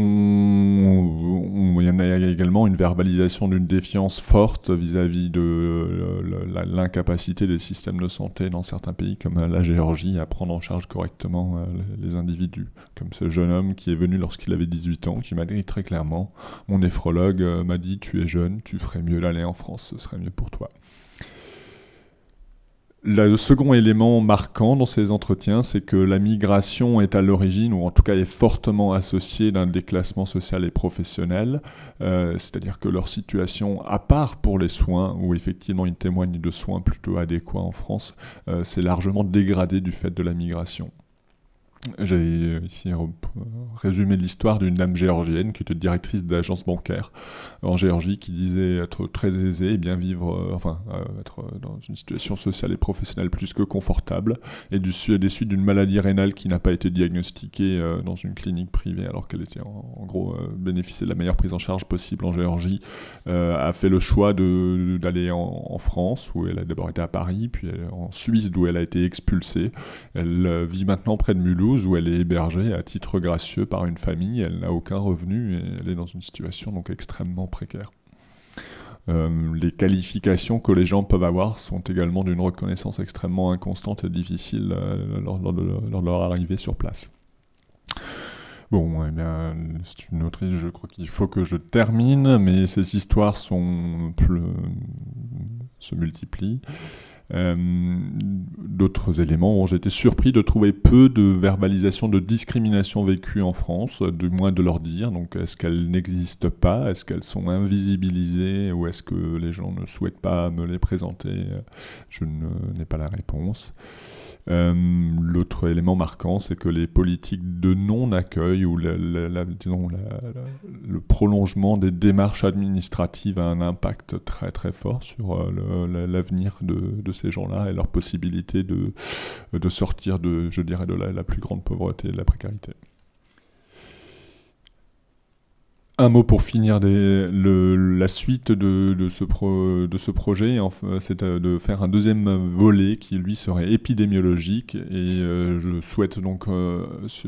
y en a également une verbalisation d'une défiance forte vis-à-vis de l'incapacité des systèmes de santé dans certains pays comme la Géorgie à prendre en charge correctement les individus. Comme ce jeune homme qui est venu lorsqu'il avait 18 ans, qui m'a dit très clairement, mon néphrologue m'a dit, tu es jeune, tu ferais mieux d'aller en France, ce serait mieux pour toi. Le second élément marquant dans ces entretiens, c'est que la migration est à l'origine, ou en tout cas est fortement associée d'un déclassement social et professionnel, c'est-à-dire que leur situation, à part pour les soins, où effectivement ils témoignent de soins plutôt adéquats en France, s'est largement dégradée du fait de la migration. J'ai ici résumé l'histoire d'une dame géorgienne qui était directrice d'agence bancaire en Géorgie, qui disait être très aisée et bien vivre, être dans une situation sociale et professionnelle plus que confortable, et des suites d'une maladie rénale qui n'a pas été diagnostiquée dans une clinique privée alors qu'elle était en gros bénéficiait de la meilleure prise en charge possible en Géorgie, a fait le choix d'aller en France, où elle a d'abord été à Paris, puis en Suisse d'où elle a été expulsée. Elle vit maintenant près de Mulhouse, où elle est hébergée à titre gracieux par une famille, elle n'a aucun revenu et elle est dans une situation donc extrêmement précaire. Les qualifications que les gens peuvent avoir sont également d'une reconnaissance extrêmement inconstante et difficile lors de leur arrivée sur place. Bon, eh bien, c'est une autre, je crois qu'il faut que je termine, mais ces histoires se multiplient. D'autres éléments, bon, j'ai été surpris de trouver peu de verbalisation de discrimination vécue en France, du moins de leur dire. Donc est-ce qu'elles n'existent pas, est-ce qu'elles sont invisibilisées, ou est-ce que les gens ne souhaitent pas me les présenter? Je n'ai pas la réponse. L'autre élément marquant, c'est que les politiques de non-accueil ou le prolongement des démarches administratives a un impact très très fort sur l'avenir de ces gens-là et leur possibilité de sortir je dirais, de la plus grande pauvreté et de la précarité. Un mot pour finir, la suite de ce projet, c'est de faire un deuxième volet qui, lui, serait épidémiologique, et je souhaite donc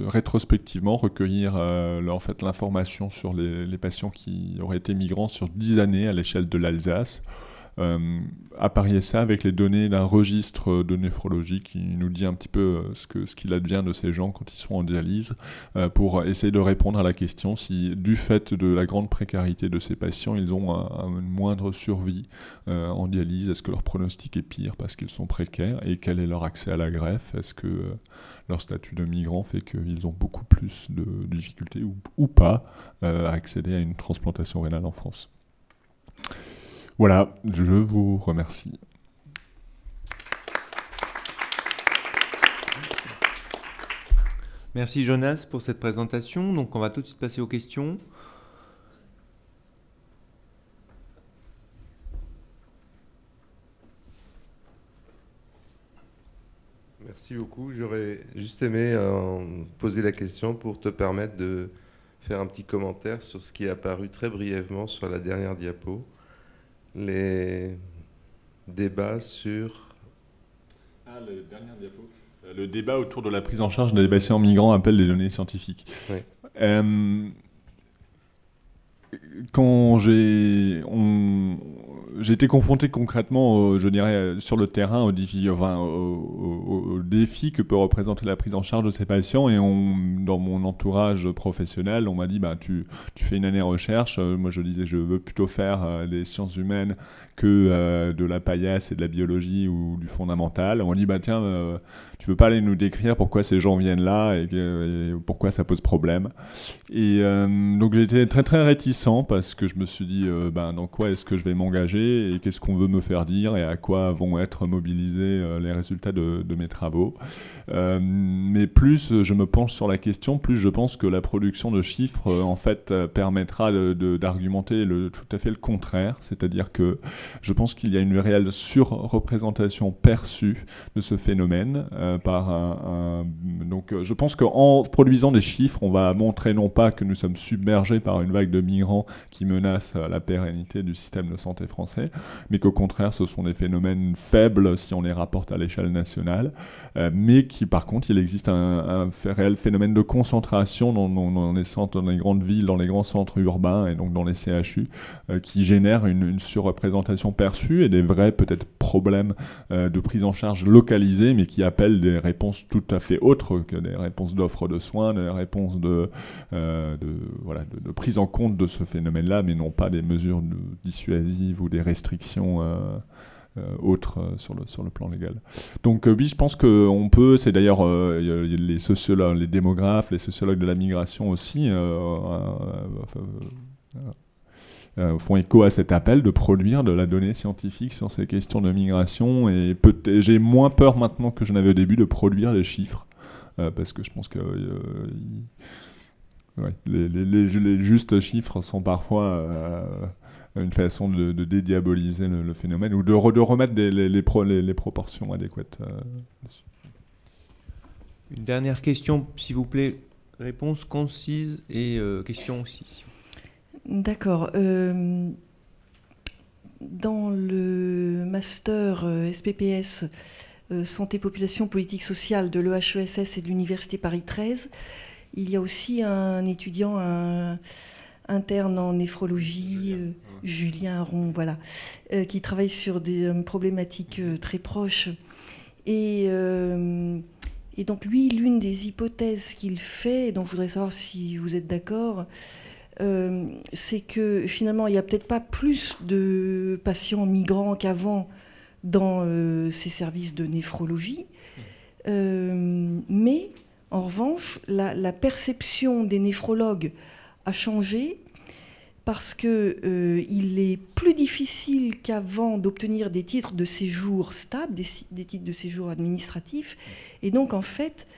rétrospectivement recueillir en fait, l'information sur les patients qui auraient été migrants sur 10 années à l'échelle de l'Alsace. Apparier ça avec les données d'un registre de néphrologie qui nous dit un petit peu ce qu'il advient de ces gens quand ils sont en dialyse, pour essayer de répondre à la question si, du fait de la grande précarité de ces patients, ils ont une moindre survie en dialyse. Est-ce que leur pronostic est pire parce qu'ils sont précaires, et quel est leur accès à la greffe? Est-ce que leur statut de migrant fait qu'ils ont beaucoup plus de difficultés ou pas à accéder à une transplantation rénale en France? Voilà, je vous remercie. Merci Jonas pour cette présentation. Donc on va tout de suite passer aux questions. Merci beaucoup. J'aurais juste aimé poser la question pour te permettre de faire un petit commentaire sur ce qui est apparu très brièvement sur la dernière diapo. Les débats sur... Ah, la dernière diapo. Le débat autour de la prise en charge des patients migrants appelle les données scientifiques. Oui. Quand j'ai été confronté concrètement, je dirais, sur le terrain au défi que peut représenter la prise en charge de ces patients, et dans mon entourage professionnel, on m'a dit tu fais une année recherche. Moi je disais je veux plutôt faire des sciences humaines que de la paillasse et de la biologie ou du fondamental. On m'a dit tiens, tu veux pas aller nous décrire pourquoi ces gens viennent là et pourquoi ça pose problème. Et donc j'ai été très très réticent, parce que je me suis dit dans quoi est-ce que je vais m'engager et qu'est-ce qu'on veut me faire dire et à quoi vont être mobilisés les résultats de mes travaux. Mais plus je me penche sur la question, plus je pense que la production de chiffres en fait permettra d'argumenter tout à fait le contraire, c'est-à-dire que je pense qu'il y a une réelle surreprésentation perçue de ce phénomène donc je pense qu'en produisant des chiffres, on va montrer non pas que nous sommes submergés par une vague de migrants migrants qui menacent la pérennité du système de santé français, mais qu'au contraire, ce sont des phénomènes faibles si on les rapporte à l'échelle nationale, mais qui, par contre, il existe un réel phénomène de concentration dans les centres, dans les grandes villes, dans les grands centres urbains et donc dans les CHU, qui génèrent une surreprésentation perçue et des vrais, peut-être, problèmes de prise en charge localisés, mais qui appellent des réponses tout à fait autres que des réponses d'offres de soins, des réponses de prise en compte de ce phénomène-là, mais non pas des mesures dissuasives ou des restrictions autres sur le plan légal. Donc oui, je pense qu'on peut, c'est d'ailleurs les sociologues, les démographes, les sociologues de la migration aussi font écho à cet appel de produire de la donnée scientifique sur ces questions de migration, et j'ai moins peur maintenant que je n'avais au début de produire les chiffres, parce que je pense que les justes chiffres sont parfois une façon de dédiaboliser le phénomène, ou de remettre les proportions adéquates dessus. Une dernière question, s'il vous plaît. Réponse concise et question aussi. D'accord. Dans le master SPPS Santé, Population, Politique Sociale de l'EHESS et de l'Université Paris 13, il y a aussi un étudiant interne en néphrologie, Julien Aron, voilà, qui travaille sur des problématiques très proches. Et donc lui, l'une des hypothèses qu'il fait, et donc je voudrais savoir si vous êtes d'accord, c'est que finalement, il n'y a peut-être pas plus de patients migrants qu'avant dans ces services de néphrologie, mais en revanche, la perception des néphrologues a changé parce qu'il est plus difficile qu'avant d'obtenir des titres de séjour stables, des titres de séjour administratifs. Et donc, en fait,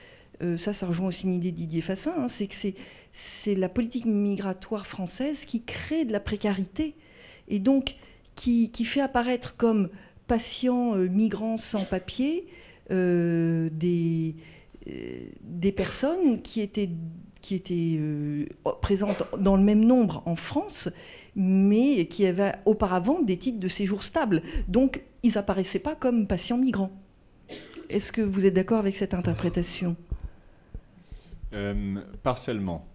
ça rejoint aussi une idée de Didier Fassin, hein, c'est que c'est la politique migratoire française qui crée de la précarité et donc qui fait apparaître comme patients migrants sans papier des personnes qui étaient présentes dans le même nombre en France, mais qui avaient auparavant des titres de séjour stables. Donc, ils n'apparaissaient pas comme patients migrants. Est-ce que vous êtes d'accord avec cette interprétation ? Partiellement.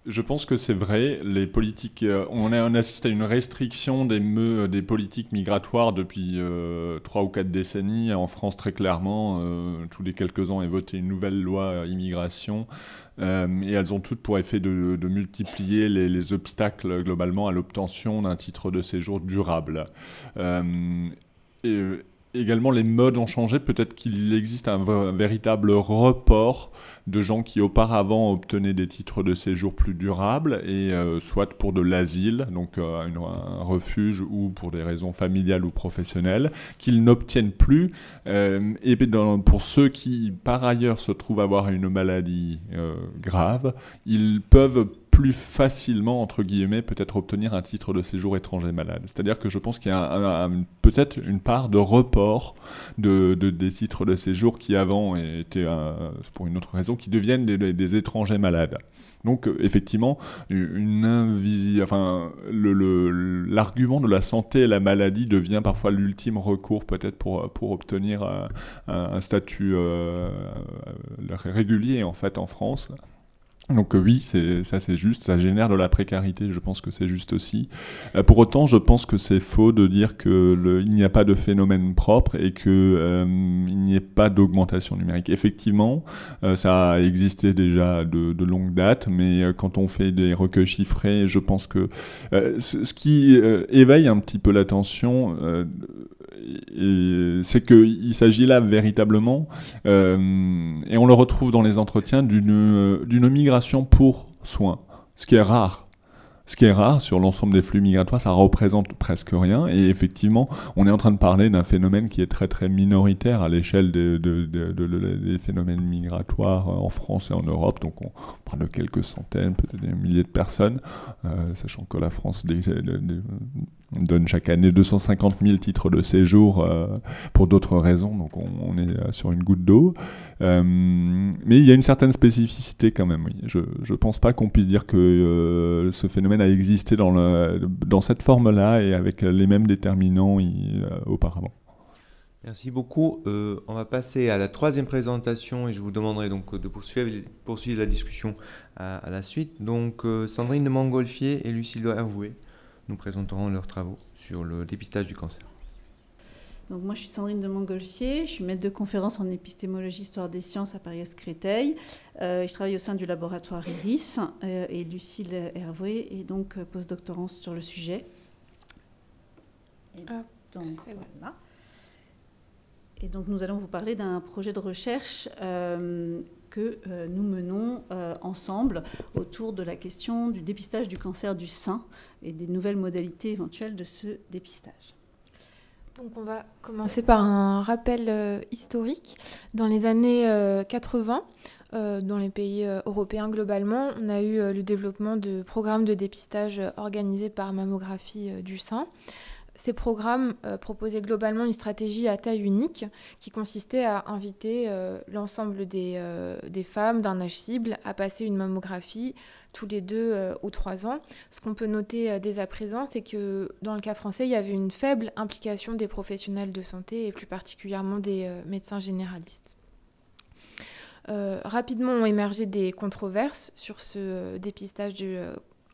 Je pense que c'est vrai, les politiques, on assiste à une restriction des politiques migratoires depuis 3 ou 4 décennies. En France, très clairement, tous les quelques ans est votée une nouvelle loi immigration, et elles ont toutes pour effet de multiplier les obstacles globalement à l'obtention d'un titre de séjour durable. Également, les modes ont changé. Peut-être qu'il existe un véritable report de gens qui auparavant obtenaient des titres de séjour plus durables, et soit pour de l'asile, donc un refuge, ou pour des raisons familiales ou professionnelles, qu'ils n'obtiennent plus. Et pour ceux qui, par ailleurs, se trouvent avoir une maladie grave, ils peuvent plus facilement, entre guillemets, peut-être obtenir un titre de séjour étranger malade. C'est-à-dire que je pense qu'il y a peut-être une part de report des titres de séjour qui avant étaient, pour une autre raison, qui deviennent des étrangers malades. Donc effectivement, l'argument de la santé et la maladie devient parfois l'ultime recours peut-être pour obtenir un statut régulier en fait en France. Donc oui, ça c'est juste, ça génère de la précarité, je pense que c'est juste aussi. Pour autant, je pense que c'est faux de dire qu'il n'y a pas de phénomène propre et qu'il n'y ait pas d'augmentation numérique. Effectivement, ça a existé déjà de longue date, mais quand on fait des recueils chiffrés, je pense que ce qui éveille un petit peu l'attention, c'est qu'il s'agit là véritablement, et on le retrouve dans les entretiens, d'une migration pour soins, ce qui est rare. Ce qui est rare sur l'ensemble des flux migratoires, ça représente presque rien, et effectivement, on est en train de parler d'un phénomène qui est très très minoritaire à l'échelle des phénomènes migratoires en France et en Europe, donc on parle de quelques centaines, peut-être des milliers de personnes, sachant que la France donne chaque année 250 000 titres de séjour pour d'autres raisons, donc on est sur une goutte d'eau. Mais il y a une certaine spécificité quand même, oui. Je ne pense pas qu'on puisse dire que ce phénomène a existé dans cette forme-là et avec les mêmes déterminants auparavant. Merci beaucoup. On va passer à la troisième présentation et je vous demanderai donc de poursuivre la discussion à la suite. Donc Sandrine de Montgolfier et Lucille Hervouet nous présenteront leurs travaux sur le dépistage du cancer. Donc moi je suis Sandrine de Montgolfier, je suis maître de conférence en épistémologie histoire des sciences à Paris-Est-Créteil. Je travaille au sein du laboratoire IRIS et Lucille Hervouet est donc postdoctorante sur le sujet. Donc, voilà. Et donc nous allons vous parler d'un projet de recherche que nous menons ensemble autour de la question du dépistage du cancer du sein et des nouvelles modalités éventuelles de ce dépistage. Donc on va commencer par un rappel historique. Dans les années 80, dans les pays européens globalement, on a eu le développement de programmes de dépistage organisés par mammographie du sein. Ces programmes proposaient globalement une stratégie à taille unique qui consistait à inviter l'ensemble des femmes d'un âge cible à passer une mammographie tous les 2 ou 3 ans. Ce qu'on peut noter dès à présent, c'est que dans le cas français, il y avait une faible implication des professionnels de santé et plus particulièrement des médecins généralistes. Rapidement ont émergé des controverses sur ce dépistage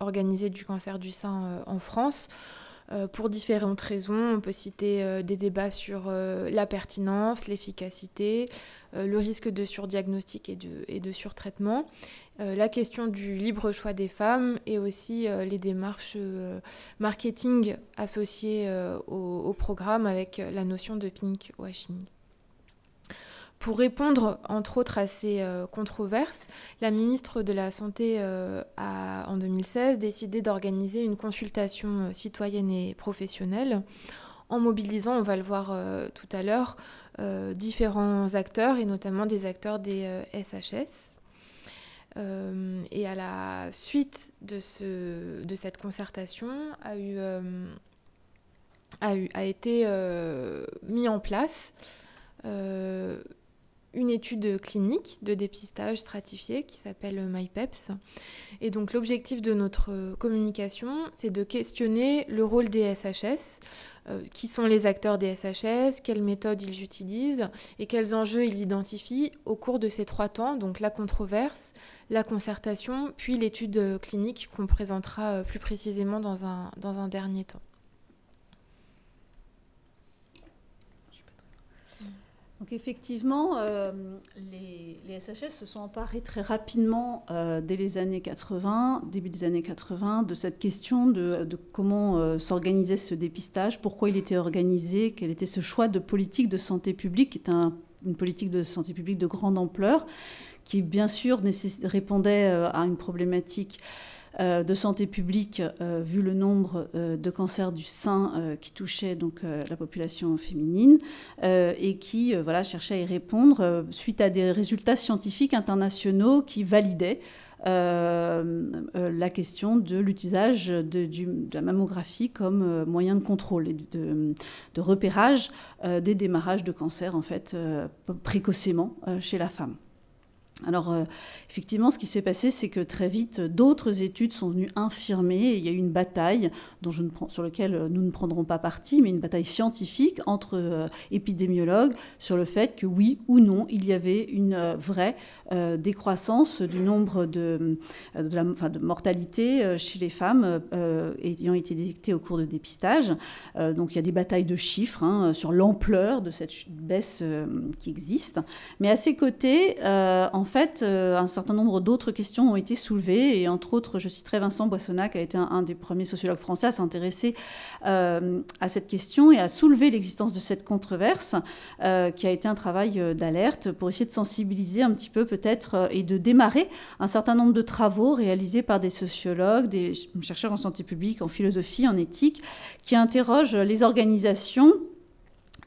organisé du cancer du sein en France. Pour différentes raisons, on peut citer des débats sur la pertinence, l'efficacité, le risque de surdiagnostic et de surtraitement, la question du libre choix des femmes et aussi les démarches marketing associées au programme avec la notion de pinkwashing. Pour répondre, entre autres, à ces controverses, la ministre de la Santé a, en 2016, décidé d'organiser une consultation citoyenne et professionnelle en mobilisant, on va le voir tout à l'heure, différents acteurs et notamment des acteurs des SHS. Et à la suite de cette concertation a été mis en place une étude clinique de dépistage stratifié qui s'appelle MyPEPS. Et donc l'objectif de notre communication, c'est de questionner le rôle des SHS, qui sont les acteurs des SHS, quelles méthodes ils utilisent et quels enjeux ils identifient au cours de ces 3 temps, donc la controverse, la concertation, puis l'étude clinique qu'on présentera plus précisément dans un dernier temps. Donc effectivement, les SHS se sont emparés très rapidement, dès les années 80, début des années 80, de cette question de comment s'organisait ce dépistage, pourquoi il était organisé, quel était ce choix de politique de santé publique, qui est une politique de santé publique de grande ampleur, qui bien sûr répondait à une problématique de santé publique, vu le nombre de cancers du sein qui touchaient donc la population féminine, et qui cherchait à y répondre suite à des résultats scientifiques internationaux qui validaient la question de l'utilisation de la mammographie comme moyen de contrôle et de repérage des démarrages de cancer en fait, précocement chez la femme. Alors, effectivement, ce qui s'est passé, c'est que très vite, d'autres études sont venues infirmer. Il y a eu une bataille sur laquelle nous ne prendrons pas parti, mais une bataille scientifique entre épidémiologues sur le fait que oui ou non, il y avait une vraie décroissance du nombre de mortalité chez les femmes ayant été détectées au cours de dépistage. Donc, il y a des batailles de chiffres sur l'ampleur de cette baisse qui existe. Mais à ses côtés, en fait, un certain nombre d'autres questions ont été soulevées, et entre autres, je citerai Vincent Boissonnac, qui a été un des premiers sociologues français à s'intéresser à cette question et à soulever l'existence de cette controverse, qui a été un travail d'alerte pour essayer de sensibiliser un petit peu peut-être et de démarrer un certain nombre de travaux réalisés par des sociologues, des chercheurs en santé publique, en philosophie, en éthique, qui interrogent les organisations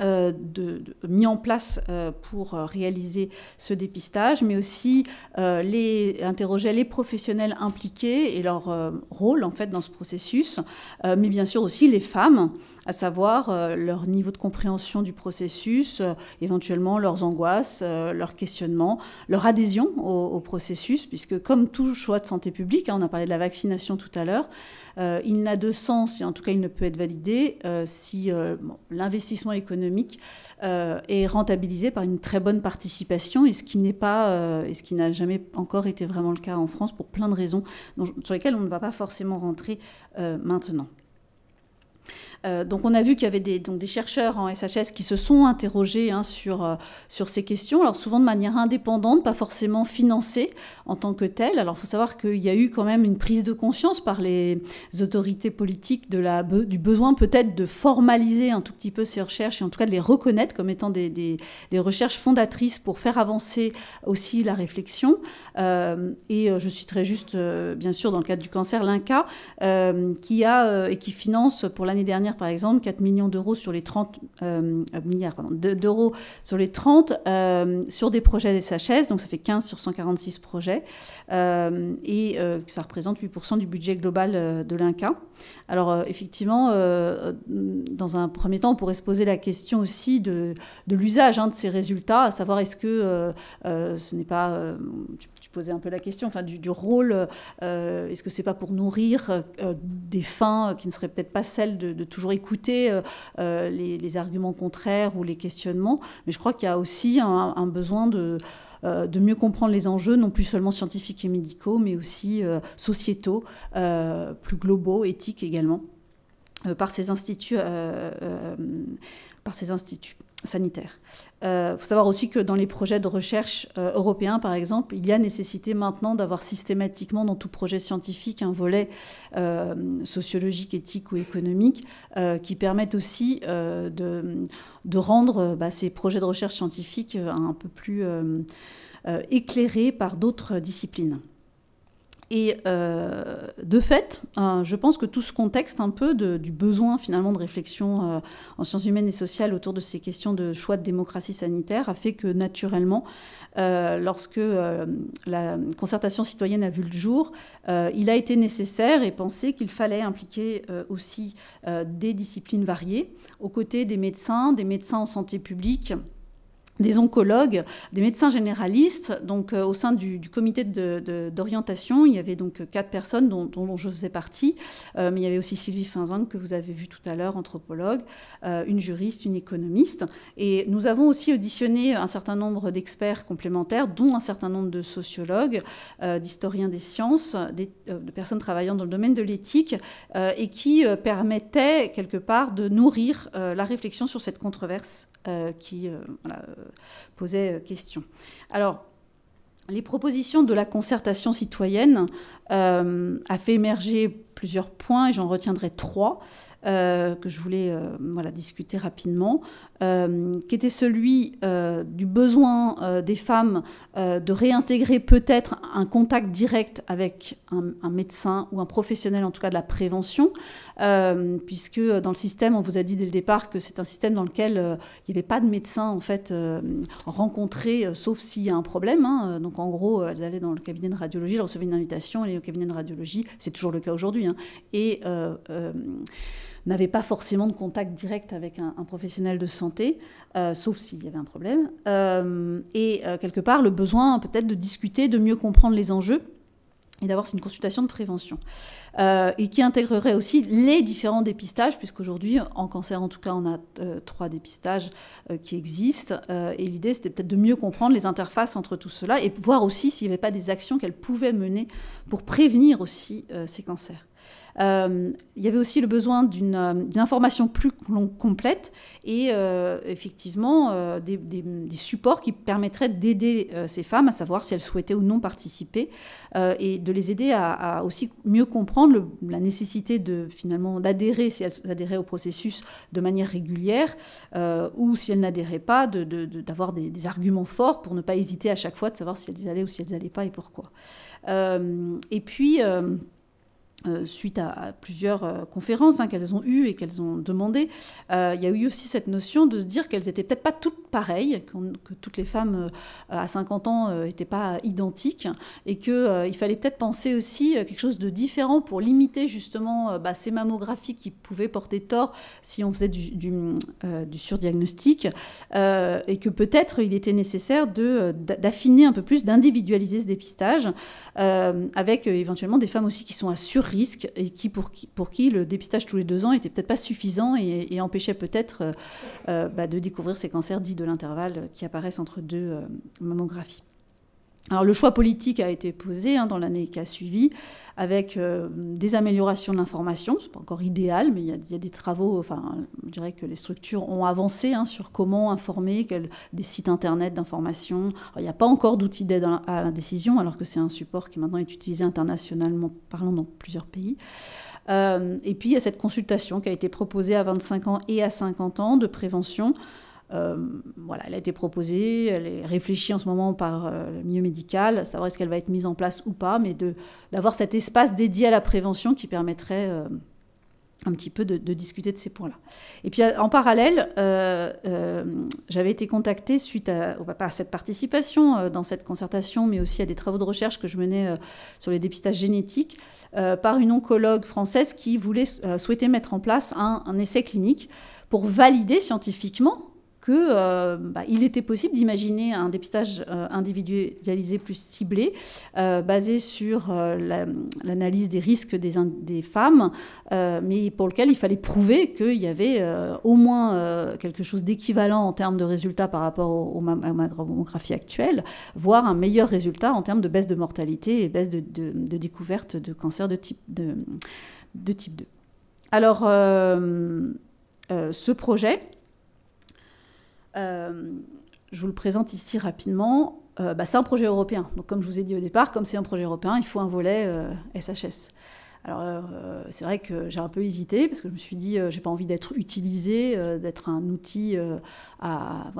mis en place pour réaliser ce dépistage, mais aussi interroger les professionnels impliqués et leur rôle en fait dans ce processus, mais bien sûr aussi les femmes, à savoir leur niveau de compréhension du processus, éventuellement leurs angoisses, leurs questionnements, leur adhésion au processus, puisque comme tout choix de santé publique, on a parlé de la vaccination tout à l'heure, il n'a de sens, et en tout cas il ne peut être validé, si l'investissement économique est rentabilisé par une très bonne participation, et ce qui n'a jamais encore été vraiment le cas en France pour plein de raisons sur lesquelles on ne va pas forcément rentrer maintenant. Donc on a vu qu'il y avait des chercheurs en SHS qui se sont interrogés sur ces questions, alors souvent de manière indépendante, pas forcément financée en tant que telle. Alors il faut savoir qu'il y a eu quand même une prise de conscience par les autorités politiques du besoin peut-être de formaliser un tout petit peu ces recherches et en tout cas de les reconnaître comme étant des recherches fondatrices pour faire avancer aussi la réflexion. Et je citerai juste, bien sûr, dans le cadre du cancer, l'INCa, qui finance pour l'année dernière, par exemple, 4 millions d'euros sur les 30 milliards d'euros sur les 30 sur des projets des SHS, donc ça fait 15 sur 146 projets, et ça représente 8% du budget global de l'INCa. Alors effectivement, dans un premier temps, on pourrait se poser la question aussi de l'usage de ces résultats, à savoir est-ce que ce n'est pas... tu posais un peu la question, enfin, du rôle, est-ce que c'est pas pour nourrir des fins qui ne seraient peut-être pas celles de toujours écouter les arguments contraires ou les questionnements, mais je crois qu'il y a aussi un besoin de mieux comprendre les enjeux, non plus seulement scientifiques et médicaux, mais aussi sociétaux, plus globaux, éthiques également, par ces instituts sanitaires. Il faut savoir aussi que dans les projets de recherche européens, par exemple, il y a nécessité maintenant d'avoir systématiquement dans tout projet scientifique un volet sociologique, éthique ou économique qui permettent aussi de rendre ces projets de recherche scientifique un peu plus éclairés par d'autres disciplines. Et de fait, je pense que tout ce contexte un peu du besoin finalement de réflexion en sciences humaines et sociales autour de ces questions de choix de démocratie sanitaire a fait que naturellement, lorsque la concertation citoyenne a vu le jour, il a été nécessaire et pensé qu'il fallait impliquer aussi des disciplines variées, aux côtés des médecins en santé publique, des oncologues, des médecins généralistes. Donc, au sein du comité d'orientation, il y avait donc 4 personnes dont je faisais partie. Mais il y avait aussi Sylvie Finzang, que vous avez vu tout à l'heure, anthropologue, une juriste, une économiste. Et nous avons aussi auditionné un certain nombre d'experts complémentaires, dont un certain nombre de sociologues, d'historiens des sciences, de personnes travaillant dans le domaine de l'éthique, et qui permettaient quelque part de nourrir la réflexion sur cette controverse qui posait question. Alors, les propositions de la concertation citoyenne a fait émerger plusieurs points, et j'en retiendrai 3 que je voulais discuter rapidement, qui était celui du besoin des femmes de réintégrer peut-être un contact direct avec un médecin ou un professionnel, en tout cas de la prévention, puisque dans le système, on vous a dit dès le départ que c'est un système dans lequel il n'y avait pas de médecin en fait rencontré, sauf s'il y a un problème. Donc en gros, elles allaient dans le cabinet de radiologie, elles recevaient une invitation, elles allaient au cabinet de radiologie, c'est toujours le cas aujourd'hui, et n'avaient pas forcément de contact direct avec un professionnel de santé, sauf s'il y avait un problème. Et quelque part, le besoin peut-être de discuter, de mieux comprendre les enjeux, et d'avoir une consultation de prévention. Et qui intégrerait aussi les différents dépistages, puisqu'aujourd'hui, en cancer en tout cas, on a 3 dépistages qui existent. Et l'idée, c'était peut-être de mieux comprendre les interfaces entre tout cela, et voir aussi s'il n'y avait pas des actions qu'elles pouvaient mener pour prévenir aussi ces cancers. Il y avait aussi le besoin d'une information plus complète et effectivement des supports qui permettraient d'aider ces femmes à savoir si elles souhaitaient ou non participer et de les aider à aussi mieux comprendre la nécessité d'adhérer, si elles adhéraient au processus de manière régulière ou si elles n'adhéraient pas, d'avoir des arguments forts pour ne pas hésiter à chaque fois de savoir si elles y allaient ou si elles n'y allaient pas et pourquoi. Et puis... suite à plusieurs conférences qu'elles ont eues et qu'elles ont demandées, il y a eu aussi cette notion de se dire qu'elles n'étaient peut-être pas toutes pareilles, que toutes les femmes à 50 ans n'étaient pas identiques, et qu'il fallait peut-être penser aussi quelque chose de différent pour limiter justement ces mammographies qui pouvaient porter tort si on faisait du surdiagnostic, et que peut-être il était nécessaire d'affiner un peu plus, d'individualiser ce dépistage, avec éventuellement des femmes aussi qui sont à sur-risque et pour qui le dépistage tous les 2 ans était peut-être pas suffisant et empêchait peut-être de découvrir ces cancers dits de l'intervalle qui apparaissent entre 2 mammographies. Alors le choix politique a été posé dans l'année qui a suivi avec des améliorations de l'information. C'est pas encore idéal, mais il y a des travaux, je dirais que les structures ont avancé sur comment informer, des sites internet d'information. Il n'y a pas encore d'outils d'aide à la décision, alors que c'est un support qui maintenant est utilisé internationalement parlant dans plusieurs pays. Et puis il y a cette consultation qui a été proposée à 25 ans et à 50 ans de prévention. Elle a été proposée, elle est réfléchie en ce moment par le milieu médical, savoir est-ce qu'elle va être mise en place ou pas, mais d'avoir cet espace dédié à la prévention qui permettrait un petit peu de discuter de ces points-là. Et puis en parallèle, j'avais été contactée suite à cette participation dans cette concertation, mais aussi à des travaux de recherche que je menais sur les dépistages génétiques, par une oncologue française qui souhaitait mettre en place un essai clinique pour valider scientifiquement qu'il était possible d'imaginer un dépistage individualisé plus ciblé, basé sur l'analyse des risques des femmes, mais pour lequel il fallait prouver qu'il y avait au moins quelque chose d'équivalent en termes de résultats par rapport aux mammographies actuelles, voire un meilleur résultat en termes de baisse de mortalité et baisse de découverte de cancer de type 2. Alors, ce projet, je vous le présente ici rapidement. C'est un projet européen. Donc, comme je vous ai dit au départ, comme c'est un projet européen, il faut un volet SHS. Alors, c'est vrai que j'ai un peu hésité parce que je me suis dit, j'ai pas envie d'être utilisé, d'être un outil à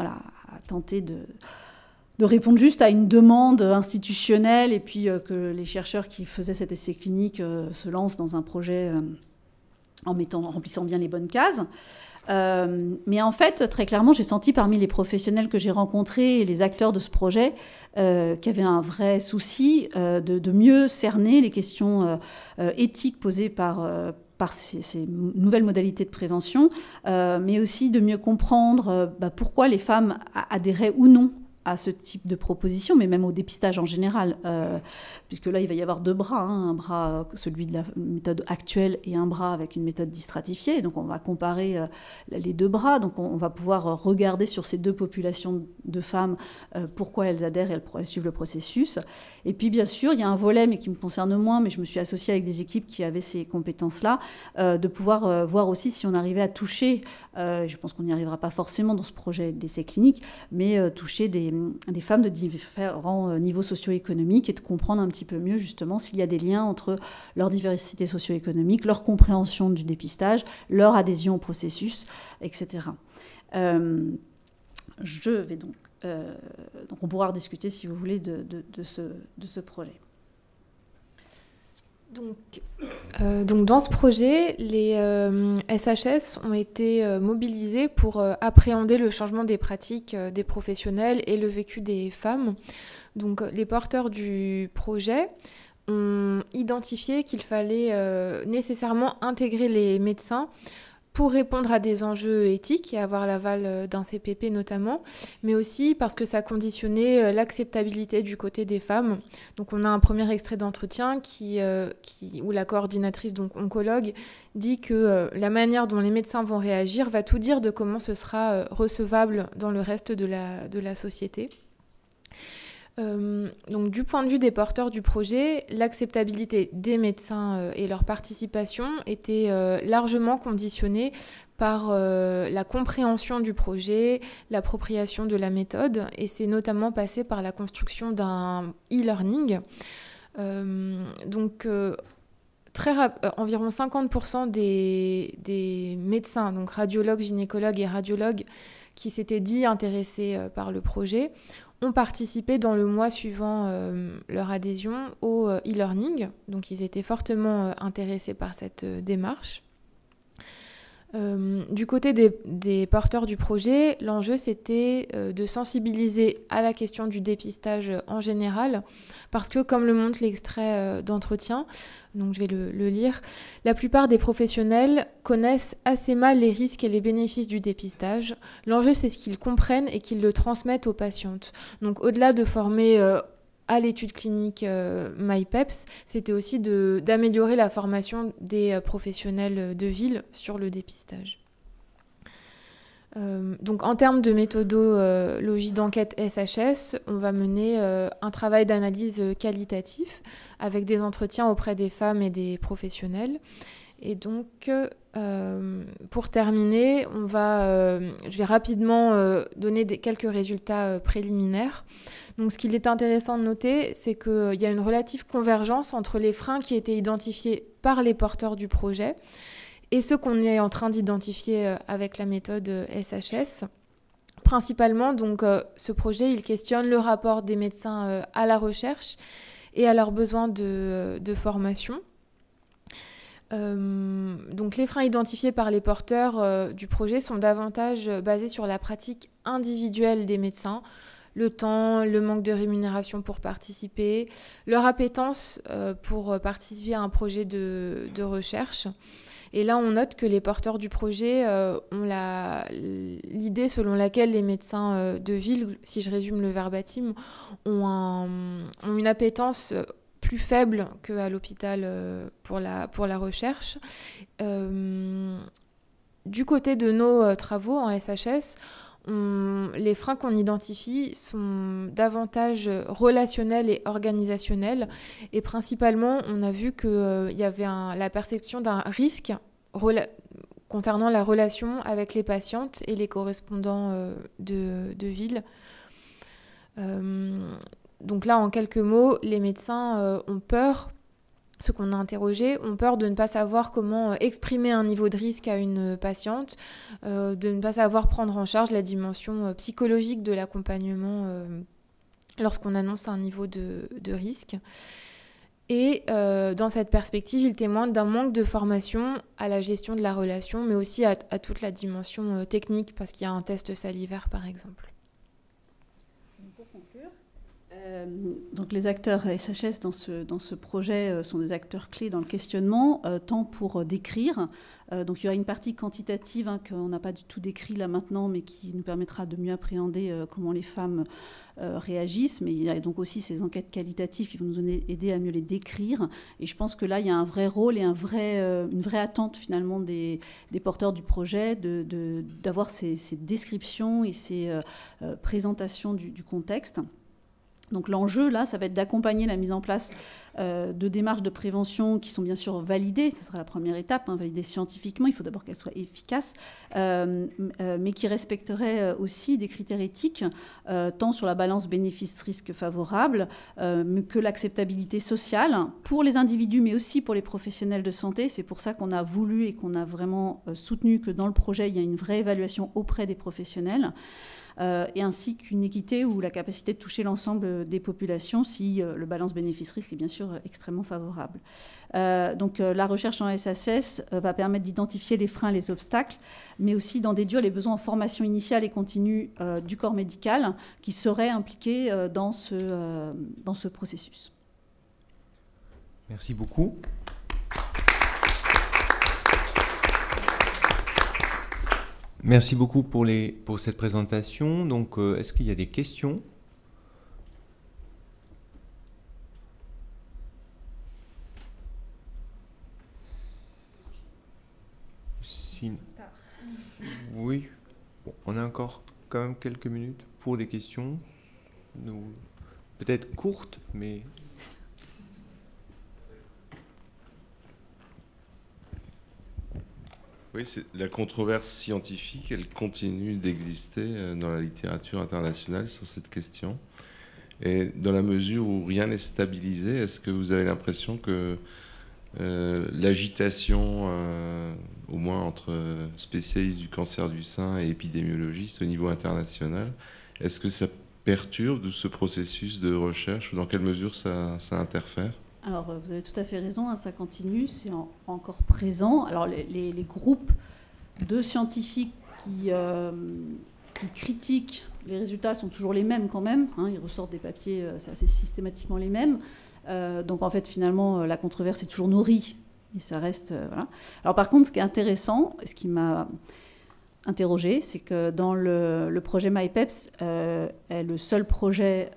tenter de répondre juste à une demande institutionnelle et puis que les chercheurs qui faisaient cet essai clinique se lancent dans un projet en remplissant bien les bonnes cases. Mais en fait, très clairement, j'ai senti parmi les professionnels que j'ai rencontrés et les acteurs de ce projet qu'il y avait un vrai souci de mieux cerner les questions éthiques posées par ces nouvelles modalités de prévention, mais aussi de mieux comprendre pourquoi les femmes adhéraient ou non à ce type de proposition, mais même au dépistage en général, puisque là, il va y avoir 2 bras, un bras, celui de la méthode actuelle, et un bras avec une méthode distratifiée. Donc, on va comparer les 2 bras. Donc, on va pouvoir regarder sur ces 2 populations de femmes pourquoi elles adhèrent et elles suivent le processus. Et puis, bien sûr, il y a un volet, mais qui me concerne moins, mais je me suis associée avec des équipes qui avaient ces compétences-là, de pouvoir voir aussi si on arrivait à toucher, je pense qu'on n'y arrivera pas forcément dans ce projet d'essai clinique, mais toucher des femmes de différents niveaux socio-économiques et de comprendre un petit peu mieux justement s'il y a des liens entre leur diversité socio-économique, leur compréhension du dépistage, leur adhésion au processus, etc. Je vais donc on pourra rediscuter si vous voulez de ce projet. Donc dans ce projet, les SHS ont été mobilisés pour appréhender le changement des pratiques des professionnels et le vécu des femmes. Donc les porteurs du projet ont identifié qu'il fallait nécessairement intégrer les médecins pour répondre à des enjeux éthiques et avoir l'aval d'un CPP notamment, mais aussi parce que ça conditionnait l'acceptabilité du côté des femmes. Donc on a un premier extrait d'entretien où la coordinatrice, donc oncologue, dit que la manière dont les médecins vont réagir va tout dire de comment ce sera recevable dans le reste de la société. Donc du point de vue des porteurs du projet, l'acceptabilité des médecins et leur participation était largement conditionnée par la compréhension du projet, l'appropriation de la méthode, et c'est notamment passé par la construction d'un e-learning. Environ 50% des médecins, donc radiologues, gynécologues et radiologues, qui s'étaient dit intéressés par le projet ont participé dans le mois suivant leur adhésion au e-learning. Donc ils étaient fortement intéressés par cette démarche. Du côté des porteurs du projet, l'enjeu c'était de sensibiliser à la question du dépistage en général, parce que comme le montre l'extrait d'entretien, donc je vais le lire, la plupart des professionnels connaissent assez mal les risques et les bénéfices du dépistage. L'enjeu c'est ce qu'ils comprennent et qu'ils le transmettent aux patientes. Donc au-delà de former à l'étude clinique MyPeps, c'était aussi d'améliorer la formation des professionnels de ville sur le dépistage. Donc en termes de méthodologie d'enquête SHS, on va mener un travail d'analyse qualitatif avec des entretiens auprès des femmes et des professionnels. Et donc, pour terminer, je vais rapidement donner quelques résultats préliminaires. Donc, ce qu'il est intéressant de noter, c'est qu'il y a une relative convergence entre les freins qui étaient identifiés par les porteurs du projet et ceux qu'on est en train d'identifier avec la méthode SHS. Principalement, donc, ce projet, il questionne le rapport des médecins à la recherche et à leurs besoins de formation. Donc les freins identifiés par les porteurs du projet sont davantage basés sur la pratique individuelle des médecins, le temps, le manque de rémunération pour participer, leur appétence pour participer à un projet de recherche. Et là, on note que les porteurs du projet ont l'idée selon laquelle les médecins de ville, si je résume le verbatim, ont une appétence plus faible qu'à l'hôpital pour la recherche. Du côté de nos travaux en SHS, les freins qu'on identifie sont davantage relationnels et organisationnels. Et principalement, on a vu qu'il y avait la perception d'un risque concernant la relation avec les patientes et les correspondants de ville. Donc là, en quelques mots, les médecins ont peur, ceux qu'on a interrogés, ont peur de ne pas savoir comment exprimer un niveau de risque à une patiente, de ne pas savoir prendre en charge la dimension psychologique de l'accompagnement lorsqu'on annonce un niveau de risque. Et dans cette perspective, ils témoignent d'un manque de formation à la gestion de la relation, mais aussi à toute la dimension technique, parce qu'il y a un test salivaire, par exemple. Pour conclure, donc les acteurs SHS dans ce projet sont des acteurs clés dans le questionnement, tant pour décrire. Donc il y aura une partie quantitative qu'on n'a pas du tout décrit là maintenant, mais qui nous permettra de mieux appréhender comment les femmes réagissent. Mais il y a donc aussi ces enquêtes qualitatives qui vont nous aider à mieux les décrire. Et je pense que là, il y a un vrai rôle et une vraie attente finalement des porteurs du projet d'avoir ces descriptions et ces présentations du contexte. Donc l'enjeu, là, ça va être d'accompagner la mise en place de démarches de prévention qui sont bien sûr validées, ce sera la première étape, validées scientifiquement, il faut d'abord qu'elles soient efficaces, mais qui respecteraient aussi des critères éthiques, tant sur la balance bénéfice-risque favorable, que l'acceptabilité sociale pour les individus, mais aussi pour les professionnels de santé. C'est pour ça qu'on a voulu et qu'on a vraiment soutenu que dans le projet, il y a une vraie évaluation auprès des professionnels. Et ainsi qu'une équité ou la capacité de toucher l'ensemble des populations si le balance bénéfice-risque est bien sûr extrêmement favorable. Donc la recherche en SHS va permettre d'identifier les freins, les obstacles, mais aussi d'en déduire les besoins en formation initiale et continue du corps médical qui seraient impliqués dans ce processus. Merci beaucoup. Merci beaucoup pour cette présentation. Donc, est-ce qu'il y a des questions ? Oui. Bon, on a encore quand même quelques minutes pour des questions. Peut-être courtes, mais... Oui, la controverse scientifique, elle continue d'exister dans la littérature internationale sur cette question. Et dans la mesure où rien n'est stabilisé, est-ce que vous avez l'impression que l'agitation, au moins entre spécialistes du cancer du sein et épidémiologistes au niveau international, est-ce que ça perturbe ce processus de recherche ou dans quelle mesure ça interfère? Alors, vous avez tout à fait raison, hein, ça continue, c'est encore présent. Alors, les groupes de scientifiques qui critiquent les résultats sont toujours les mêmes quand même, hein, ils ressortent des papiers, c'est assez systématiquement les mêmes. Donc, en fait, finalement, la controverse est toujours nourrie, et ça reste... voilà. Alors, par contre, ce qui est intéressant, ce qui m'a interrogé, c'est que dans le projet MyPeps est le seul projet...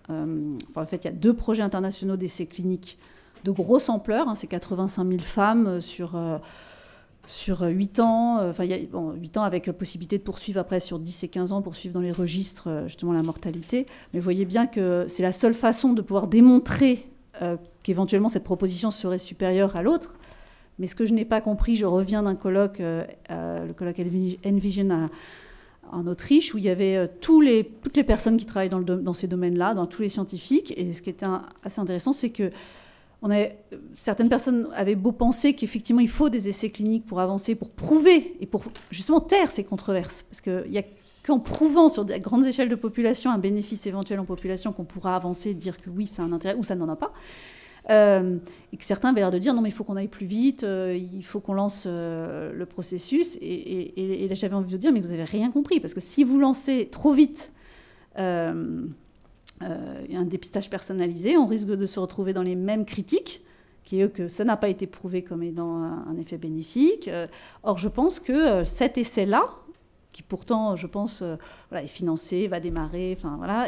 en fait, il y a 2 projets internationaux d'essais cliniques de grosse ampleur. Hein, c'est 85 000 femmes sur 8 ans. Enfin, il y a 8 ans avec possibilité de poursuivre après sur 10 et 15 ans pour suivre dans les registres justement la mortalité. Mais vous voyez bien que c'est la seule façon de pouvoir démontrer qu'éventuellement cette proposition serait supérieure à l'autre. Mais ce que je n'ai pas compris, je reviens d'un colloque, le colloque Envision en Autriche, où il y avait toutes les personnes qui travaillent dans ces domaines-là, dans tous les scientifiques. Et ce qui était assez intéressant, c'est que certaines personnes avaient beau penser qu'effectivement, il faut des essais cliniques pour avancer, pour prouver et pour justement taire ces controverses. Parce qu'il n'y a qu'en prouvant sur des grandes échelles de population un bénéfice éventuel en population qu'on pourra avancer et dire que oui, ça a un intérêt ou ça n'en a pas. Et que certains avaient l'air de dire non mais il faut qu'on aille plus vite, il faut qu'on lance le processus et là j'avais envie de dire mais vous avez rien compris parce que si vous lancez trop vite un dépistage personnalisé, on risque de se retrouver dans les mêmes critiques qui est que ça n'a pas été prouvé comme étant un effet bénéfique. Or je pense que cet essai-là qui pourtant je pense voilà, est financé, va démarrer, enfin voilà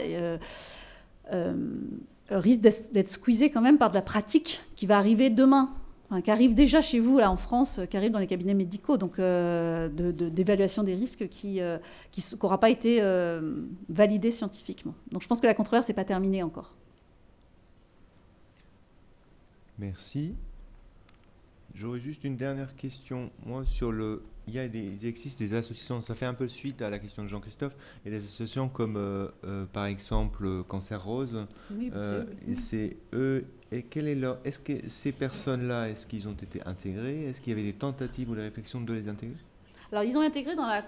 risque d'être squeezé quand même par de la pratique qui va arriver demain, enfin, qui arrive déjà chez vous là en France, qui arrive dans les cabinets médicaux, donc d'évaluation des risques qui n'aura pas été validé scientifiquement. Donc je pense que la controverse n'est pas terminée encore. Merci. J'aurais juste une dernière question. Moi, il existe des associations, ça fait un peu suite à la question de Jean-Christophe, et des associations comme, par exemple, Cancer Rose. Oui, et c'est eux. Et est-ce que ces personnes-là, est-ce qu'ils ont été intégrés? Est-ce qu'il y avait des tentatives ou des réflexions de les intégrer? Alors, ils ont intégré dans la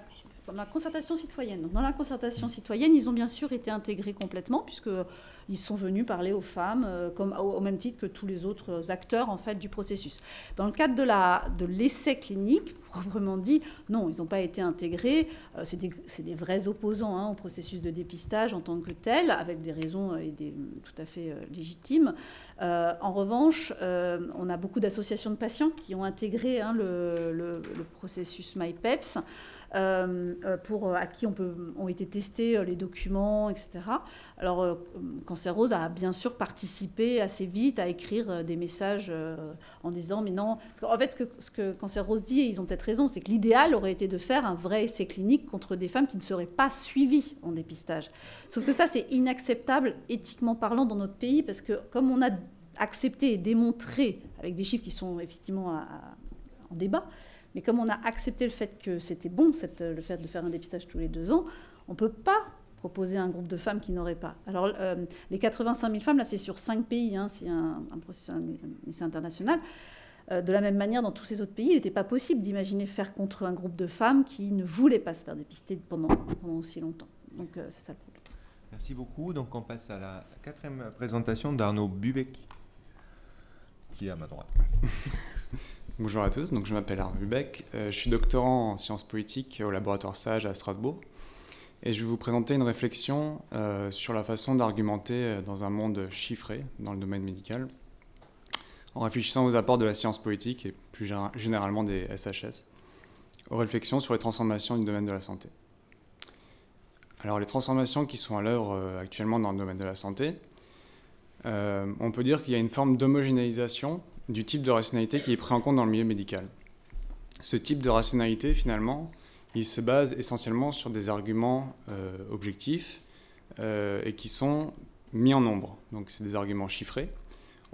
concertation citoyenne. Donc, dans la concertation citoyenne, ils ont bien sûr été intégrés complètement, puisqu'ils sont venus parler aux femmes au même titre que tous les autres acteurs en fait, du processus. Dans le cadre de l'essai clinique, proprement dit, non, ils n'ont pas été intégrés. C'est des vrais opposants hein, au processus de dépistage en tant que tel, avec des raisons tout à fait légitimes. En revanche, on a beaucoup d'associations de patients qui ont intégré hein, le processus MyPeps, à qui ont été testés les documents, etc. Alors, Cancer Rose a bien sûr participé assez vite à écrire des messages en disant « mais non ». Parce qu'en fait, ce que Cancer Rose dit, et ils ont peut-être raison, c'est que l'idéal aurait été de faire un vrai essai clinique contre des femmes qui ne seraient pas suivies en dépistage. Sauf que ça, c'est inacceptable, éthiquement parlant, dans notre pays, parce que comme on a accepté et démontré, avec des chiffres qui sont effectivement en débat, mais comme on a accepté le fait que c'était bon, le fait de faire un dépistage tous les 2 ans, on ne peut pas proposer un groupe de femmes qui n'auraient pas. Alors, les 85 000 femmes, là, c'est sur 5 pays, hein, c'est un essai international. De la même manière, dans tous ces autres pays, il n'était pas possible d'imaginer faire contre un groupe de femmes qui ne voulaient pas se faire dépister pendant aussi longtemps. Donc, c'est ça le problème. Merci beaucoup. Donc, on passe à la 4e présentation d'Arnaud Bubec, qui est à ma droite. Bonjour à tous, donc je m'appelle Arnaud Bubec, je suis doctorant en sciences politiques au laboratoire SAGE à Strasbourg et je vais vous présenter une réflexion sur la façon d'argumenter dans un monde chiffré dans le domaine médical en réfléchissant aux apports de la science politique et plus généralement des SHS, aux réflexions sur les transformations du domaine de la santé. Alors les transformations qui sont à l'œuvre actuellement dans le domaine de la santé, on peut dire qu'il y a une forme d'homogénéisation du type de rationalité qui est pris en compte dans le milieu médical. Ce type de rationalité, finalement, il se base essentiellement sur des arguments objectifs et qui sont mis en nombre. Donc, c'est des arguments chiffrés.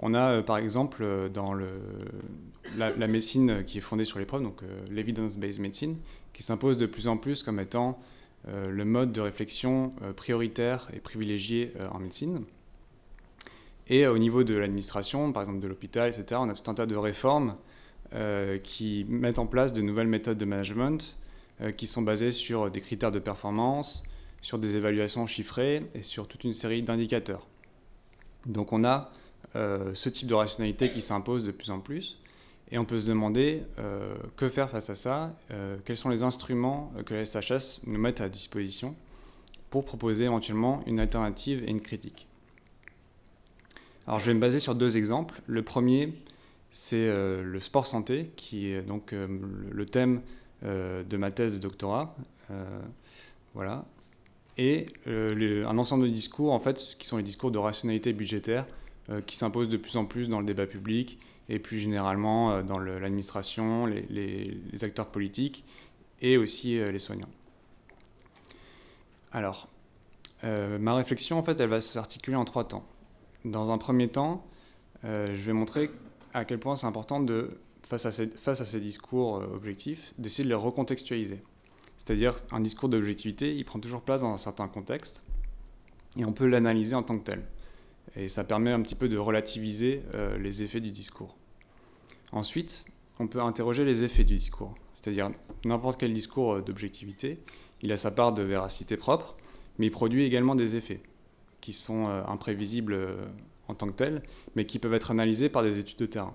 On a, par exemple, dans la médecine qui est fondée sur les preuves, donc l'evidence-based medicine, qui s'impose de plus en plus comme étant le mode de réflexion prioritaire et privilégié en médecine. Et au niveau de l'administration, par exemple de l'hôpital, etc., on a tout un tas de réformes qui mettent en place de nouvelles méthodes de management qui sont basées sur des critères de performance, sur des évaluations chiffrées et sur toute une série d'indicateurs. Donc on a ce type de rationalité qui s'impose de plus en plus, et on peut se demander que faire face à ça, quels sont les instruments que la SHS nous met à disposition pour proposer éventuellement une alternative et une critique. Alors je vais me baser sur 2 exemples. Le premier, c'est le sport santé, qui est donc le thème de ma thèse de doctorat. Voilà. Et un ensemble de discours, en fait, qui sont les discours de rationalité budgétaire, qui s'imposent de plus en plus dans le débat public, et plus généralement dans l'administration, les acteurs politiques, et aussi les soignants. Alors, ma réflexion, en fait, elle va s'articuler en 3 temps. Dans un premier temps, je vais montrer à quel point c'est important, face à ces discours objectifs, d'essayer de les recontextualiser. C'est-à-dire, un discours d'objectivité, il prend toujours place dans un certain contexte, et on peut l'analyser en tant que tel. Et ça permet un petit peu de relativiser les effets du discours. Ensuite, on peut interroger les effets du discours. C'est-à-dire, n'importe quel discours d'objectivité, il a sa part de véracité propre, mais il produit également des effets qui sont imprévisibles en tant que tels, mais qui peuvent être analysés par des études de terrain.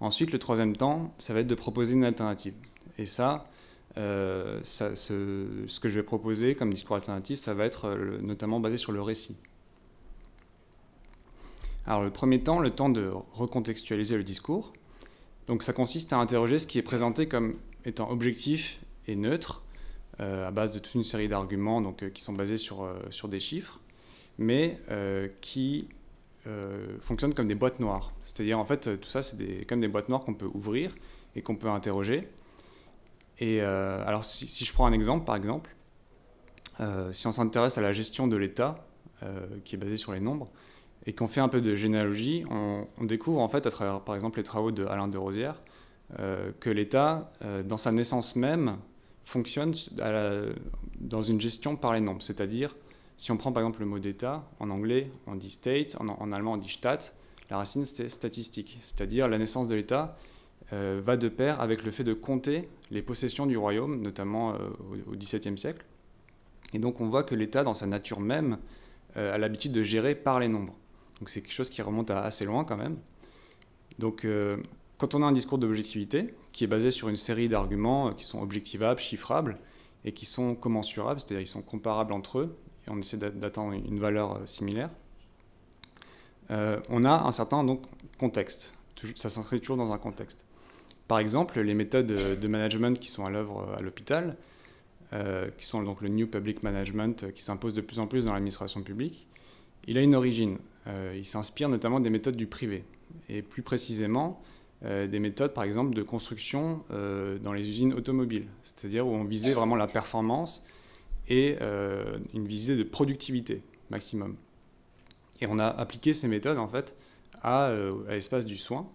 Ensuite, le 3e temps, ça va être de proposer une alternative. Et ça, ce que je vais proposer comme discours alternatif, ça va être notamment basé sur le récit. Alors le premier temps, le temps de recontextualiser le discours. Donc ça consiste à interroger ce qui est présenté comme étant objectif et neutre, à base de toute une série d'arguments qui sont basés sur des chiffres, mais qui fonctionnent comme des boîtes noires. C'est-à-dire, en fait, tout ça, c'est comme des boîtes noires qu'on peut ouvrir et qu'on peut interroger. Et alors, si je prends un exemple, par exemple, si on s'intéresse à la gestion de l'État, qui est basée sur les nombres, et qu'on fait un peu de généalogie, on découvre, en fait, à travers, par exemple, les travaux de Alain de Rosière, que l'État, dans sa naissance même, fonctionne dans une gestion par les nombres. C'est-à-dire, si on prend par exemple le mot d'État, en anglais on dit state, en allemand on dit Staat, la racine c'est statistique. C'est-à-dire la naissance de l'État va de pair avec le fait de compter les possessions du royaume, notamment au XVIIe siècle. Et donc on voit que l'État, dans sa nature même, a l'habitude de gérer par les nombres. Donc c'est quelque chose qui remonte à assez loin quand même. Donc quand on a un discours d'objectivité, qui est basé sur une série d'arguments qui sont objectivables, chiffrables, et qui sont commensurables, c'est-à-dire qu'ils sont comparables entre eux, et on essaie d'atteindre une valeur similaire, on a un certain contexte. Ça s'inscrit toujours dans un contexte. Par exemple, les méthodes de management qui sont à l'œuvre à l'hôpital, qui sont donc le New Public Management, qui s'impose de plus en plus dans l'administration publique, il a une origine. Il s'inspire notamment des méthodes du privé, et plus précisément des méthodes, par exemple, de construction dans les usines automobiles, c'est-à-dire où on visait vraiment la performance et une visée de productivité maximum. Et on a appliqué ces méthodes, en fait, à l'espace du soin.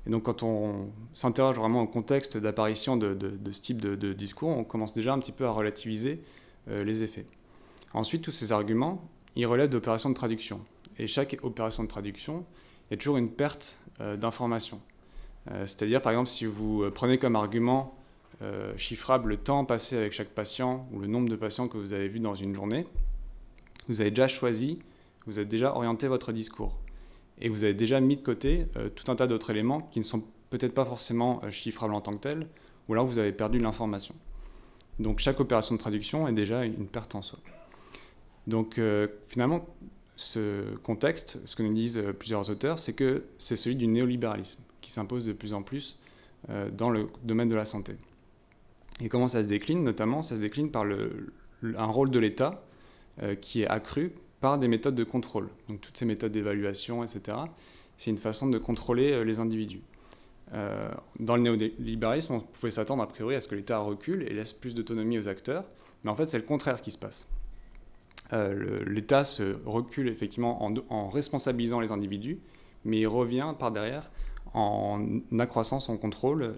Et donc, quand on s'interroge vraiment au contexte d'apparition de ce type de discours, on commence déjà un petit peu à relativiser les effets. Ensuite, tous ces arguments, ils relèvent d'opérations de traduction. Et chaque opération de traduction, il y a toujours une perte d'informations. C'est-à-dire, par exemple, si vous prenez comme argument chiffrable le temps passé avec chaque patient ou le nombre de patients que vous avez vus dans une journée, vous avez déjà choisi, vous avez déjà orienté votre discours. Et vous avez déjà mis de côté tout un tas d'autres éléments qui ne sont peut-être pas forcément chiffrables en tant que tels, ou alors vous avez perdu de l'information. Donc chaque opération de traduction est déjà une perte en soi. Donc finalement, ce contexte, ce que nous disent plusieurs auteurs, c'est que c'est celui du néolibéralisme, qui s'impose de plus en plus dans le domaine de la santé. Et comment ça se décline? Notamment, ça se décline par un rôle de l'État qui est accru par des méthodes de contrôle. Donc toutes ces méthodes d'évaluation, etc., c'est une façon de contrôler les individus. Dans le néolibéralisme, on pouvait s'attendre a priori à ce que l'État recule et laisse plus d'autonomie aux acteurs, mais en fait c'est le contraire qui se passe. L'État se recule effectivement en responsabilisant les individus, mais il revient par derrière en accroissant son contrôle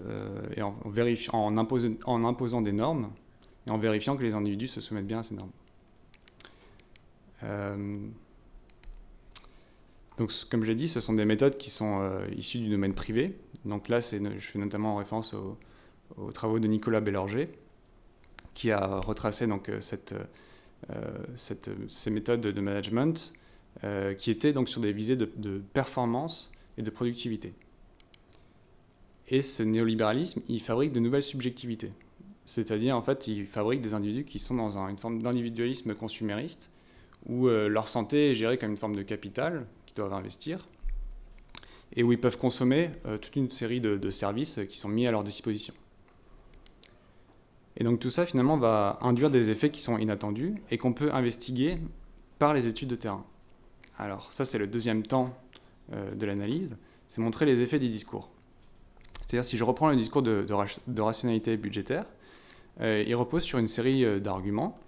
et en imposant des normes et en vérifiant que les individus se soumettent bien à ces normes. Donc, comme j'ai dit, ce sont des méthodes qui sont issues du domaine privé. Donc là, je fais notamment référence aux travaux de Nicolas Bélorger, qui a retracé donc, ces méthodes de management qui étaient donc sur des visées de performance et de productivité. Et ce néolibéralisme, il fabrique de nouvelles subjectivités. C'est-à-dire, en fait, il fabrique des individus qui sont dans une forme d'individualisme consumériste, où leur santé est gérée comme une forme de capital qu'ils doivent investir, et où ils peuvent consommer toute une série de services qui sont mis à leur disposition. Et donc tout ça, finalement, va induire des effets qui sont inattendus et qu'on peut investiguer par les études de terrain. Alors ça, c'est le deuxième temps de l'analyse, c'est montrer les effets des discours. C'est-à-dire, si je reprends le discours de rationalité budgétaire, il repose sur une série d'arguments.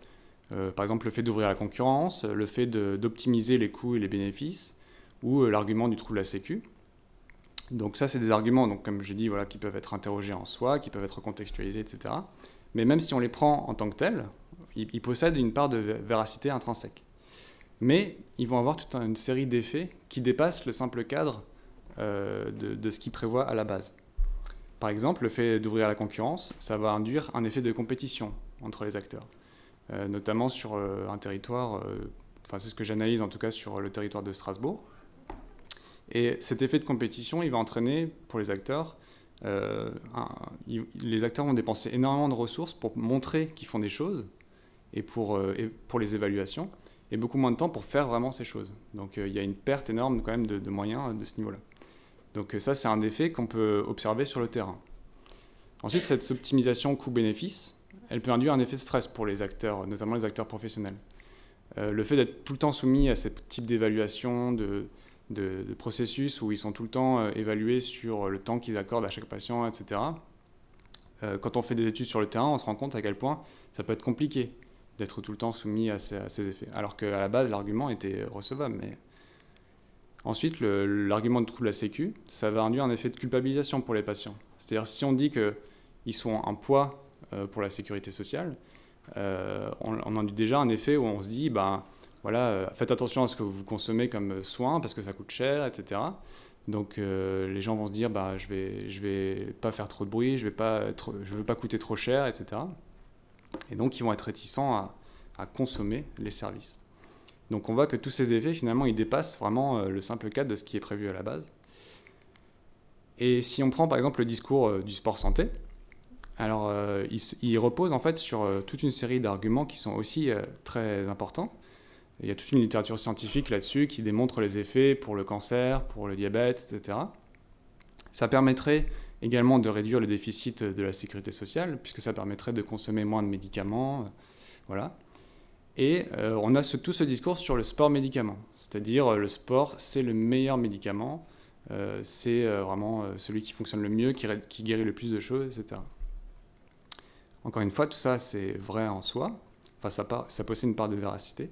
Par exemple, le fait d'ouvrir la concurrence, le fait d'optimiser les coûts et les bénéfices, ou l'argument du trou de la Sécu. Donc ça, c'est des arguments, donc, comme j'ai dit, voilà, qui peuvent être interrogés en soi, qui peuvent être contextualisés, etc. Mais même si on les prend en tant que tels, ils possèdent une part de véracité intrinsèque. Mais ils vont avoir toute une série d'effets qui dépassent le simple cadre de ce qu'ils prévoient à la base. Par exemple, le fait d'ouvrir la concurrence, ça va induire un effet de compétition entre les acteurs, notamment sur un territoire, enfin c'est ce que j'analyse en tout cas sur le territoire de Strasbourg. Et cet effet de compétition, il va entraîner pour les acteurs, les acteurs vont dépenser énormément de ressources pour montrer qu'ils font des choses et pour les évaluations, et beaucoup moins de temps pour faire vraiment ces choses. Donc il y a une perte énorme quand même de moyens de ce niveau-là. Donc ça, c'est un effet qu'on peut observer sur le terrain. Ensuite, cette optimisation coût-bénéfice, elle peut induire un effet de stress pour les acteurs, notamment les acteurs professionnels. Le fait d'être tout le temps soumis à ce type d'évaluation, de processus où ils sont tout le temps évalués sur le temps qu'ils accordent à chaque patient, etc. Quand on fait des études sur le terrain, on se rend compte à quel point ça peut être compliqué d'être tout le temps soumis à ces effets. Alors qu'à la base, l'argument était recevable. Mais... Ensuite, l'argument de trou de la Sécu, ça va induire un effet de culpabilisation pour les patients. C'est-à-dire, si on dit qu'ils sont un poids pour la sécurité sociale, on induit déjà un effet où on se dit, voilà, faites attention à ce que vous consommez comme soins parce que ça coûte cher, etc. Donc les gens vont se dire, je vais pas faire trop de bruit, je veux pas coûter trop cher, etc. Et donc ils vont être réticents à consommer les services. Donc on voit que tous ces effets, finalement, ils dépassent vraiment le simple cadre de ce qui est prévu à la base. Et si on prend par exemple le discours du sport santé, alors il repose en fait sur toute une série d'arguments qui sont aussi très importants. Il y a toute une littérature scientifique là-dessus qui démontre les effets pour le cancer, pour le diabète, etc. Ça permettrait également de réduire le déficit de la sécurité sociale, puisque ça permettrait de consommer moins de médicaments, voilà. Et on a tout ce discours sur le sport-médicament, c'est-à-dire le sport, c'est le meilleur médicament, c'est vraiment celui qui fonctionne le mieux, qui guérit le plus de choses, etc. Encore une fois, tout ça, c'est vrai en soi, enfin, ça possède une part de véracité,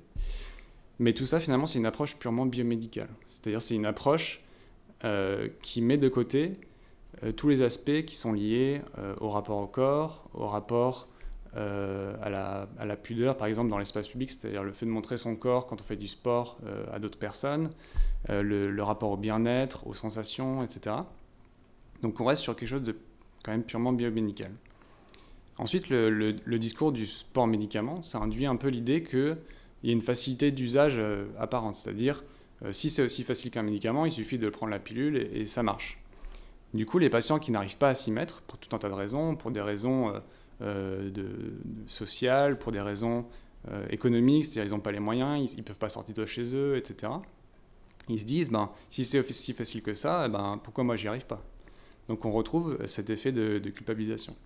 mais tout ça, finalement, c'est une approche purement biomédicale, c'est-à-dire c'est une approche qui met de côté tous les aspects qui sont liés au rapport au corps, au rapport à la pudeur, par exemple, dans l'espace public, c'est-à-dire le fait de montrer son corps quand on fait du sport à d'autres personnes, le rapport au bien-être, aux sensations, etc. Donc on reste sur quelque chose de quand même purement biomédical. Ensuite, le discours du sport-médicament, ça induit un peu l'idée qu'il y a une facilité d'usage apparente, c'est-à-dire si c'est aussi facile qu'un médicament, il suffit de prendre la pilule et ça marche. Du coup, les patients qui n'arrivent pas à s'y mettre, pour tout un tas de raisons, pour des raisons sociales, pour des raisons économiques, c'est-à-dire ils n'ont pas les moyens, ils ne peuvent pas sortir de chez eux, etc. Ils se disent, si c'est aussi facile que ça, pourquoi moi j'y arrive pas? Donc on retrouve cet effet de culpabilisation.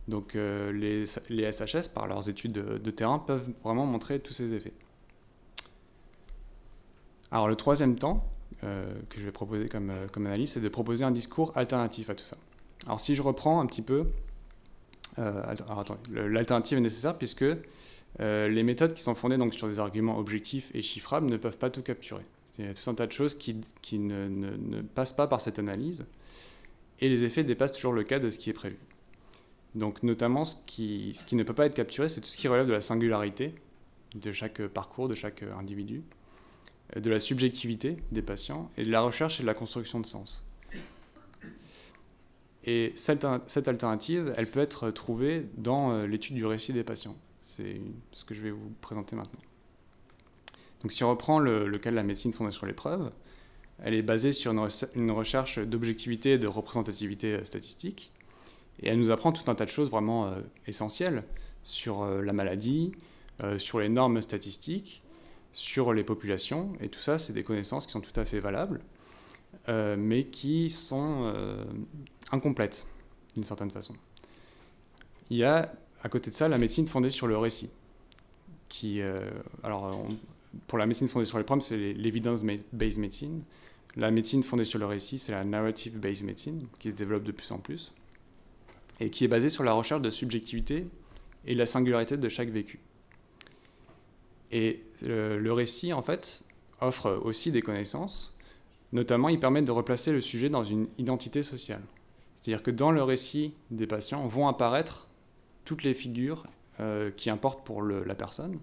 Donc les SHS, par leurs études de terrain, peuvent vraiment montrer tous ces effets. Alors le troisième temps que je vais proposer comme analyse, c'est de proposer un discours alternatif à tout ça. Alors si je reprends un petit peu, l'alternative est nécessaire puisque les méthodes qui sont fondées donc, sur des arguments objectifs et chiffrables ne peuvent pas tout capturer. Il y a tout un tas de choses qui ne passent pas par cette analyse et les effets dépassent toujours le cas de ce qui est prévu. Donc notamment ce qui ne peut pas être capturé, c'est tout ce qui relève de la singularité de chaque parcours, de chaque individu. de la subjectivité des patients et de la recherche et de la construction de sens. Et cette alternative, elle peut être trouvée dans l'étude du récit des patients. C'est ce que je vais vous présenter maintenant. Donc si on reprend le cas de la médecine fondée sur les preuves, elle est basée sur une recherche d'objectivité et de représentativité statistique. Et elle nous apprend tout un tas de choses vraiment essentielles sur la maladie, sur les normes statistiques, sur les populations. Et tout ça, c'est des connaissances qui sont tout à fait valables, mais qui sont incomplètes, d'une certaine façon. Il y a, à côté de ça, la médecine fondée sur le récit. Pour la médecine fondée sur les preuves, c'est l'evidence-based medicine. La médecine fondée sur le récit, c'est la narrative-based medicine, qui se développe de plus en plus, et qui est basée sur la recherche de subjectivité et de la singularité de chaque vécu. Et le récit, en fait, offre aussi des connaissances. Notamment, il permet de replacer le sujet dans une identité sociale. C'est-à-dire que dans le récit des patients vont apparaître toutes les figures qui importent pour la personne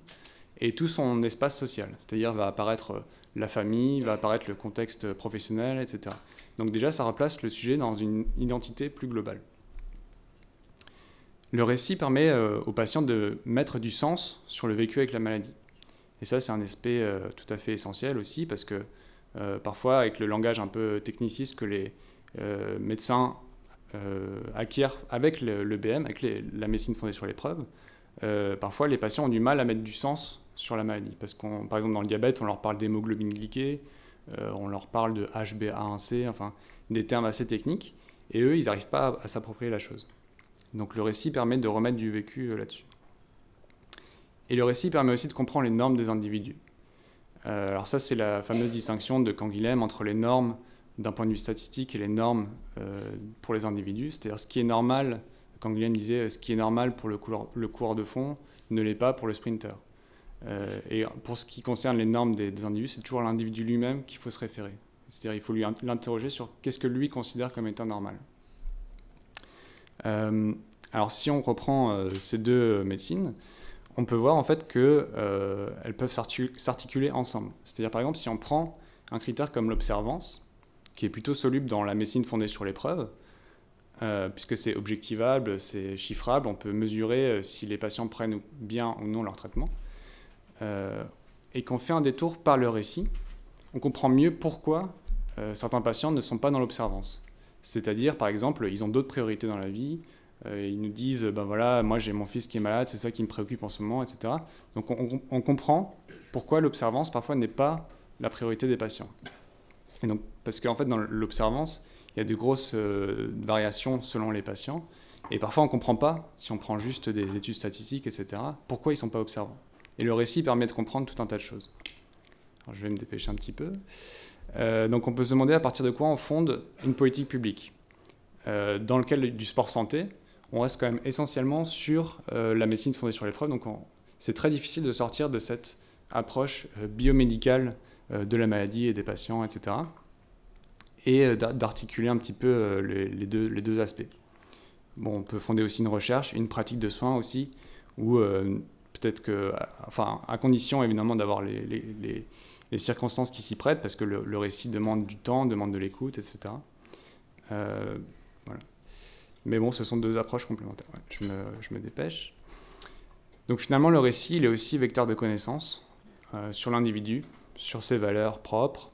et tout son espace social. C'est-à-dire va apparaître la famille, va apparaître le contexte professionnel, etc. Donc déjà, ça replace le sujet dans une identité plus globale. Le récit permet aux patients de mettre du sens sur le vécu avec la maladie. Et ça, c'est un aspect tout à fait essentiel aussi, parce que parfois, avec le langage un peu techniciste que les médecins acquièrent avec le BM, avec la médecine fondée sur les preuves, parfois les patients ont du mal à mettre du sens sur la maladie. Parce qu'on, par exemple, dans le diabète, on leur parle d'hémoglobine glyquée, on leur parle de HbA1c, enfin, des termes assez techniques, et eux, ils n'arrivent pas à s'approprier la chose. Donc le récit permet de remettre du vécu là-dessus. Et le récit permet aussi de comprendre les normes des individus. Alors ça, c'est la fameuse distinction de Canguilhem entre les normes d'un point de vue statistique et les normes pour les individus. C'est-à-dire ce qui est normal, Canguilhem disait, ce qui est normal pour le coureur de fond ne l'est pas pour le sprinter. Et pour ce qui concerne les normes des individus, c'est toujours l'individu lui-même qu'il faut se référer. C'est-à-dire qu'il faut l'interroger sur qu'est-ce que lui considère comme étant normal. Alors si on reprend ces deux médecines, on peut voir en fait qu'elles peuvent s'articuler ensemble. C'est-à-dire par exemple si on prend un critère comme l'observance, qui est plutôt soluble dans la médecine fondée sur les preuves, puisque c'est objectivable, c'est chiffrable, on peut mesurer si les patients prennent bien ou non leur traitement, et qu'on fait un détour par le récit, on comprend mieux pourquoi certains patients ne sont pas dans l'observance. C'est-à-dire, par exemple, ils ont d'autres priorités dans la vie, ils nous disent, ben voilà, moi j'ai mon fils qui est malade, c'est ça qui me préoccupe en ce moment, etc. Donc on comprend pourquoi l'observance parfois n'est pas la priorité des patients. Et donc, parce qu'en fait dans l'observance, il y a de grosses variations selon les patients, et parfois on ne comprend pas, si on prend juste des études statistiques, etc., pourquoi ils ne sont pas observants. Et le récit permet de comprendre tout un tas de choses. Alors, je vais me dépêcher un petit peu. Donc on peut se demander à partir de quoi on fonde une politique publique. Dans le cas du sport santé, on reste quand même essentiellement sur la médecine fondée sur les preuves, donc c'est très difficile de sortir de cette approche biomédicale de la maladie et des patients, etc. Et d'articuler un petit peu les deux aspects. Bon, on peut fonder aussi une recherche, une pratique de soins aussi, où peut-être que, enfin, à condition évidemment d'avoir les circonstances qui s'y prêtent, parce que le récit demande du temps, demande de l'écoute, etc. Voilà. Mais bon, ce sont deux approches complémentaires. Ouais, je me dépêche. Donc finalement, le récit, il est aussi vecteur de connaissances sur l'individu, sur ses valeurs propres,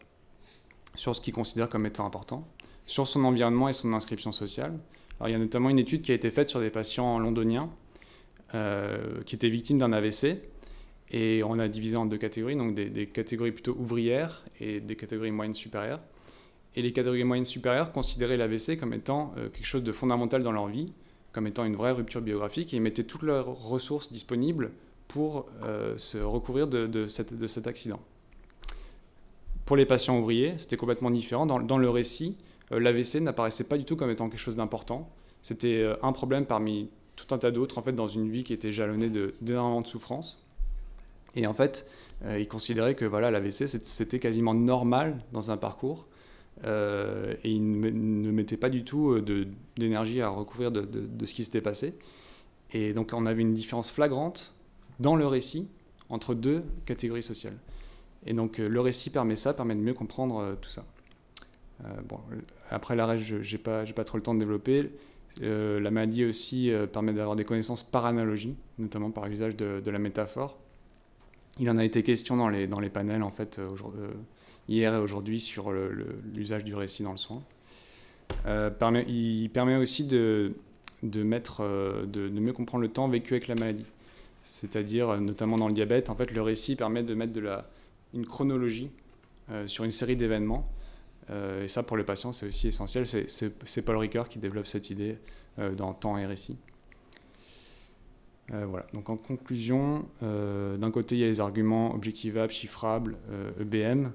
sur ce qu'il considère comme étant important, sur son environnement et son inscription sociale. Alors, il y a notamment une étude qui a été faite sur des patients londoniens qui étaient victimes d'un AVC, et on a divisé en deux catégories, donc des catégories plutôt ouvrières et des catégories moyennes supérieures. Et les catégories moyennes supérieures considéraient l'AVC comme étant quelque chose de fondamental dans leur vie, comme étant une vraie rupture biographique, et ils mettaient toutes leurs ressources disponibles pour se recouvrir de cet accident. Pour les patients ouvriers, c'était complètement différent. Dans le récit, l'AVC n'apparaissait pas du tout comme étant quelque chose d'important. C'était un problème parmi tout un tas d'autres, en fait, dans une vie qui était jalonnée d'énormément de souffrances. Et en fait, ils considéraient que voilà, l'AVC, c'était quasiment normal dans un parcours. Et ils ne mettaient pas du tout d'énergie à recouvrir de ce qui s'était passé. Et donc on avait une différence flagrante dans le récit entre deux catégories sociales. Et donc le récit permet de mieux comprendre tout ça. Bon, après l'arrêt, j'ai pas trop le temps de développer. La maladie aussi permet d'avoir des connaissances par analogie, notamment par l'usage de la métaphore. Il en a été question dans les panels en fait, hier et aujourd'hui sur l'usage du récit dans le soin. Il permet aussi de mieux comprendre le temps vécu avec la maladie. C'est-à-dire, notamment dans le diabète, en fait, le récit permet de mettre une chronologie sur une série d'événements. Et ça, pour le patient, c'est aussi essentiel. C'est Paul Ricoeur qui développe cette idée dans Temps et récit. Voilà. Donc, en conclusion, d'un côté, il y a les arguments objectivables, chiffrables, EBM.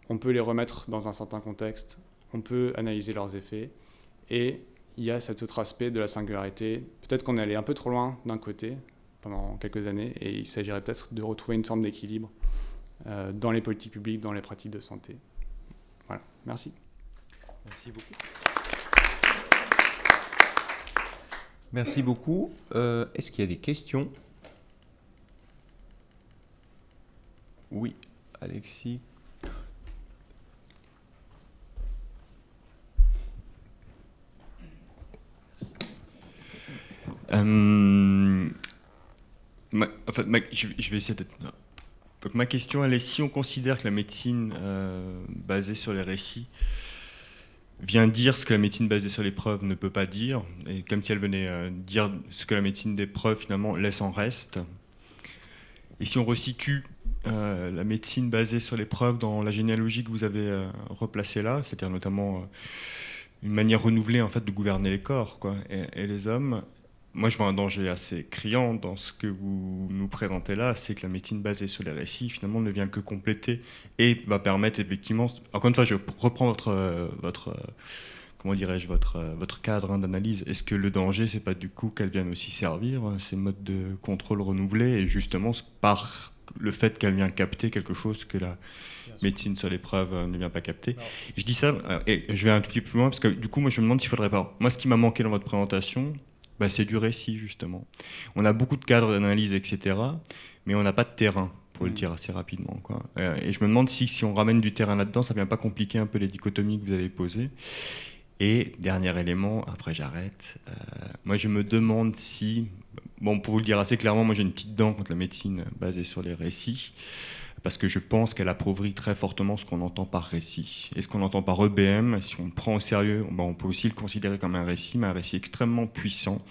On peut les remettre dans un certain contexte. On peut analyser leurs effets. Et il y a cet autre aspect de la singularité. Peut-être qu'on est allé un peu trop loin d'un côté pendant quelques années, et il s'agirait peut-être de retrouver une forme d'équilibre dans les politiques publiques, dans les pratiques de santé. Voilà, merci. Merci beaucoup. Merci beaucoup. Est-ce qu'il y a des questions? Oui, Alexis. Je vais essayer d'être... Donc ma question, elle est, si on considère que la médecine basée sur les récits vient dire ce que la médecine basée sur les preuves ne peut pas dire, et comme si elle venait dire ce que la médecine des preuves finalement laisse en reste, et si on resitue la médecine basée sur les preuves dans la généalogie que vous avez replacée là, c'est-à-dire notamment une manière renouvelée en fait de gouverner les corps quoi, et les hommes, moi je vois un danger assez criant dans ce que vous nous présentez là, c'est que la médecine basée sur les récits finalement ne vient que compléter et va permettre effectivement, encore une fois je reprends votre comment dirais-je, votre cadre d'analyse. Est-ce que le danger c'est pas du coup qu'elle vienne aussi servir ces modes de contrôle renouvelés, et justement par le fait qu'elle vient capter quelque chose que la médecine sur les preuves ne vient pas capter. Et je dis ça, et je vais un tout petit peu plus loin, parce que du coup moi je me demande s'il faudrait pas... Moi ce qui m'a manqué dans votre présentation, c'est du récit, justement. On a beaucoup de cadres d'analyse, etc., mais on n'a pas de terrain, pour le dire assez rapidement, quoi. Et je me demande si on ramène du terrain là-dedans, ça ne vient pas compliquer un peu les dichotomies que vous avez posées. Et dernier élément, après j'arrête, moi je me demande si... Bon, pour vous le dire assez clairement, moi j'ai une petite dent contre la médecine basée sur les récits, parce que je pense qu'elle appauvrit très fortement ce qu'on entend par récit. Et ce qu'on entend par EBM, si on le prend au sérieux, on peut aussi le considérer comme un récit, mais un récit extrêmement puissant,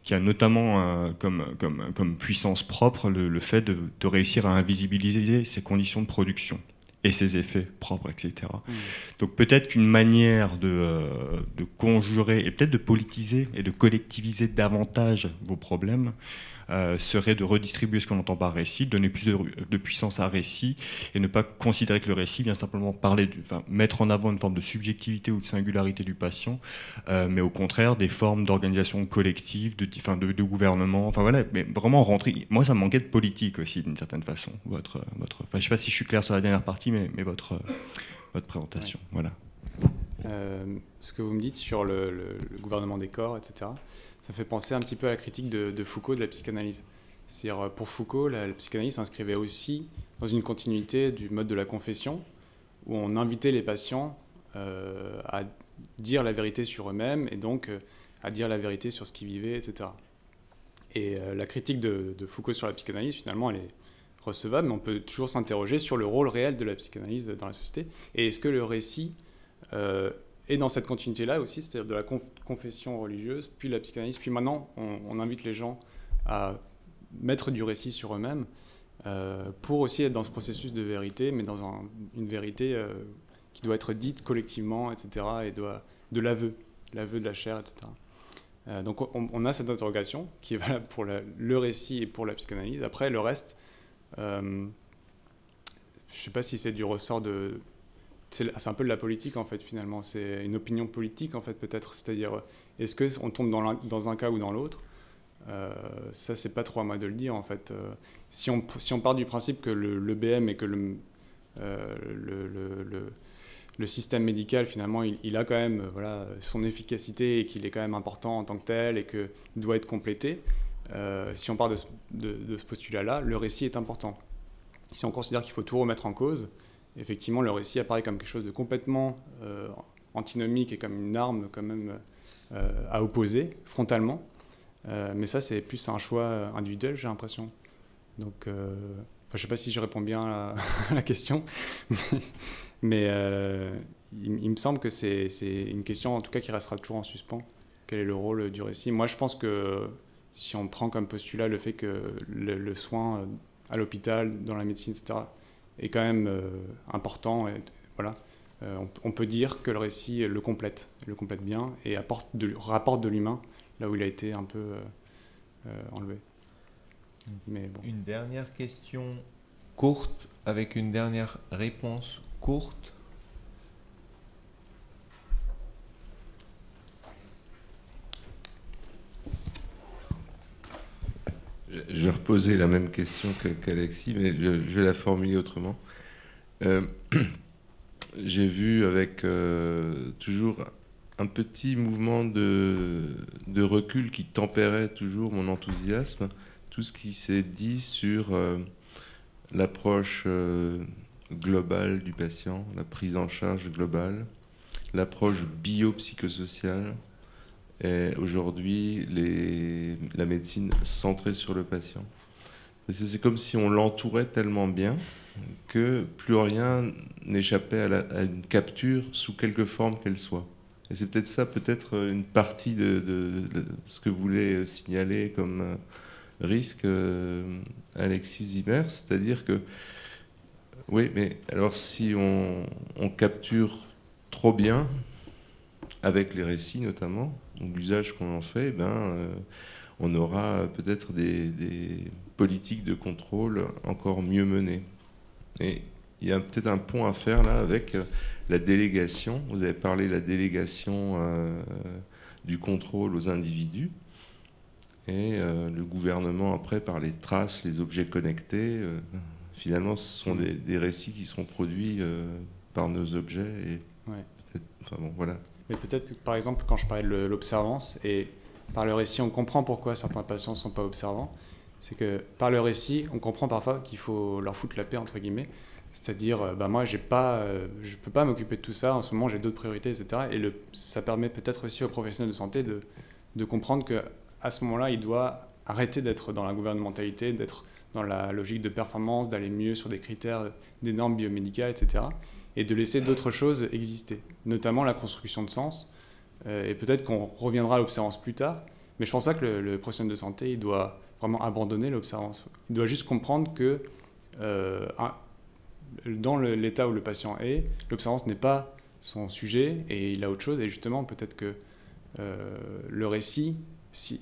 qui a notamment comme puissance propre le fait de réussir à invisibiliser ses conditions de production et ses effets propres, etc. Donc peut-être qu'une manière de conjurer, et peut-être de politiser et de collectiviser davantage vos problèmes, serait de redistribuer ce qu'on entend par récit, donner plus de puissance à récit, et ne pas considérer que le récit vient simplement mettre en avant une forme de subjectivité ou de singularité du patient, mais au contraire des formes d'organisation collective, de gouvernement, enfin voilà, mais vraiment rentrer. Moi, ça me manquait de politique aussi, d'une certaine façon. Je ne sais pas si je suis clair sur la dernière partie, mais votre présentation, voilà. Ce que vous me dites sur le gouvernement des corps, etc., ça fait penser un petit peu à la critique de Foucault de la psychanalyse. C'est-à-dire, pour Foucault, la psychanalyse s'inscrivait aussi dans une continuité du mode de la confession, où on invitait les patients à dire la vérité sur eux-mêmes, et donc à dire la vérité sur ce qu'ils vivaient, etc. Et la critique de Foucault sur la psychanalyse, finalement, elle est recevable, mais on peut toujours s'interroger sur le rôle réel de la psychanalyse dans la société. Et est-ce que le récit est dans cette continuité-là aussi, c'est-à-dire de la confession religieuse, puis la psychanalyse, puis maintenant on invite les gens à mettre du récit sur eux-mêmes pour aussi être dans ce processus de vérité, mais dans une vérité qui doit être dite collectivement, etc., et de l'aveu de la chair, etc. Donc on a cette interrogation qui est valable pour le récit et pour la psychanalyse. Après, le reste, je ne sais pas si c'est du ressort de... C'est un peu de la politique, en fait, finalement. C'est une opinion politique, en fait, peut-être. C'est-à-dire, est-ce qu'on tombe dans un cas ou dans l'autre ? Ça, c'est pas trop à moi de le dire, en fait. Si on part du principe que le BM et que le système médical, finalement, il a quand même son efficacité et qu'il est quand même important en tant que tel et qu'il doit être complété, si on part de ce postulat-là, le récit est important. si on considère qu'il faut tout remettre en cause, effectivement, le récit apparaît comme quelque chose de complètement antinomique et comme une arme quand même à opposer frontalement. Mais ça, c'est plus un choix individuel, j'ai l'impression. Donc, je ne sais pas si je réponds bien à la question, mais il me semble que c'est une question, en tout cas, qui restera toujours en suspens. Quel est le rôle du récit? Moi, je pense que si on prend comme postulat le fait que le soin à l'hôpital, dans la médecine, etc., est quand même important, et voilà, on peut dire que le récit le complète bien et rapporte de l'humain là où il a été un peu enlevé. Mais bon. Une dernière question courte avec une dernière réponse courte. Je vais reposer la même question qu'Alexis, mais je vais la formuler autrement. J'ai vu avec toujours un petit mouvement de recul qui tempérait toujours mon enthousiasme, tout ce qui s'est dit sur l'approche globale du patient, la prise en charge globale, l'approche biopsychosociale, et aujourd'hui la médecine centrée sur le patient. C'est comme si on l'entourait tellement bien que plus rien n'échappait à une capture sous quelque forme qu'elle soit. Et c'est peut-être ça, peut-être une partie de ce que voulait signaler comme risque Alexis Zimmer, c'est-à-dire que, oui, mais alors si on capture trop bien, avec les récits notamment, l'usage qu'on en fait, on aura peut-être des politiques de contrôle encore mieux menées. Et il y a peut-être un pont à faire là avec la délégation. Vous avez parlé de la délégation du contrôle aux individus. Et le gouvernement, après, par les traces, les objets connectés, finalement, ce sont des récits qui sont produits par nos objets. Et ouais. Enfin bon, voilà. Mais peut-être, par exemple, quand je parlais de l'observance, et par le récit, on comprend pourquoi certains patients ne sont pas observants. C'est que par le récit, on comprend parfois qu'il faut leur foutre la paix, entre guillemets. C'est-à-dire, moi, je ne peux pas m'occuper de tout ça, en ce moment, j'ai d'autres priorités, etc. Et ça permet peut-être aussi aux professionnels de santé de comprendre qu'à ce moment-là, il doit arrêter d'être dans la gouvernementalité, d'être dans la logique de performance, d'aller mieux sur des critères, des normes biomédicales, etc. Et de laisser d'autres choses exister, notamment la construction de sens. Et peut-être qu'on reviendra à l'observance plus tard, mais je ne pense pas que le professionnel de santé il doit vraiment abandonner l'observance. Il doit juste comprendre que dans l'état où le patient est, l'observance n'est pas son sujet et il a autre chose. Et justement, peut-être que le récit,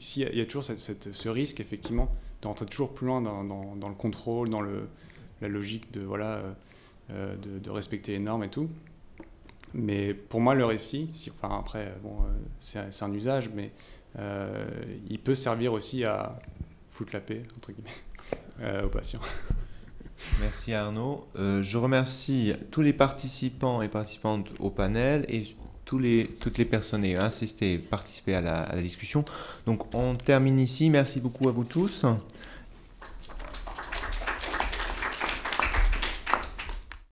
il y a toujours ce risque, effectivement, de rentrer toujours plus loin dans le contrôle, dans la logique de respecter les normes et tout. Mais pour moi, le récit, après, c'est un usage, mais il peut servir aussi à foutre la paix, entre guillemets, aux patients. Merci Arnaud. Je remercie tous les participants et participantes au panel et toutes les personnes ayant assisté et participé à la discussion. Donc on termine ici. Merci beaucoup à vous tous.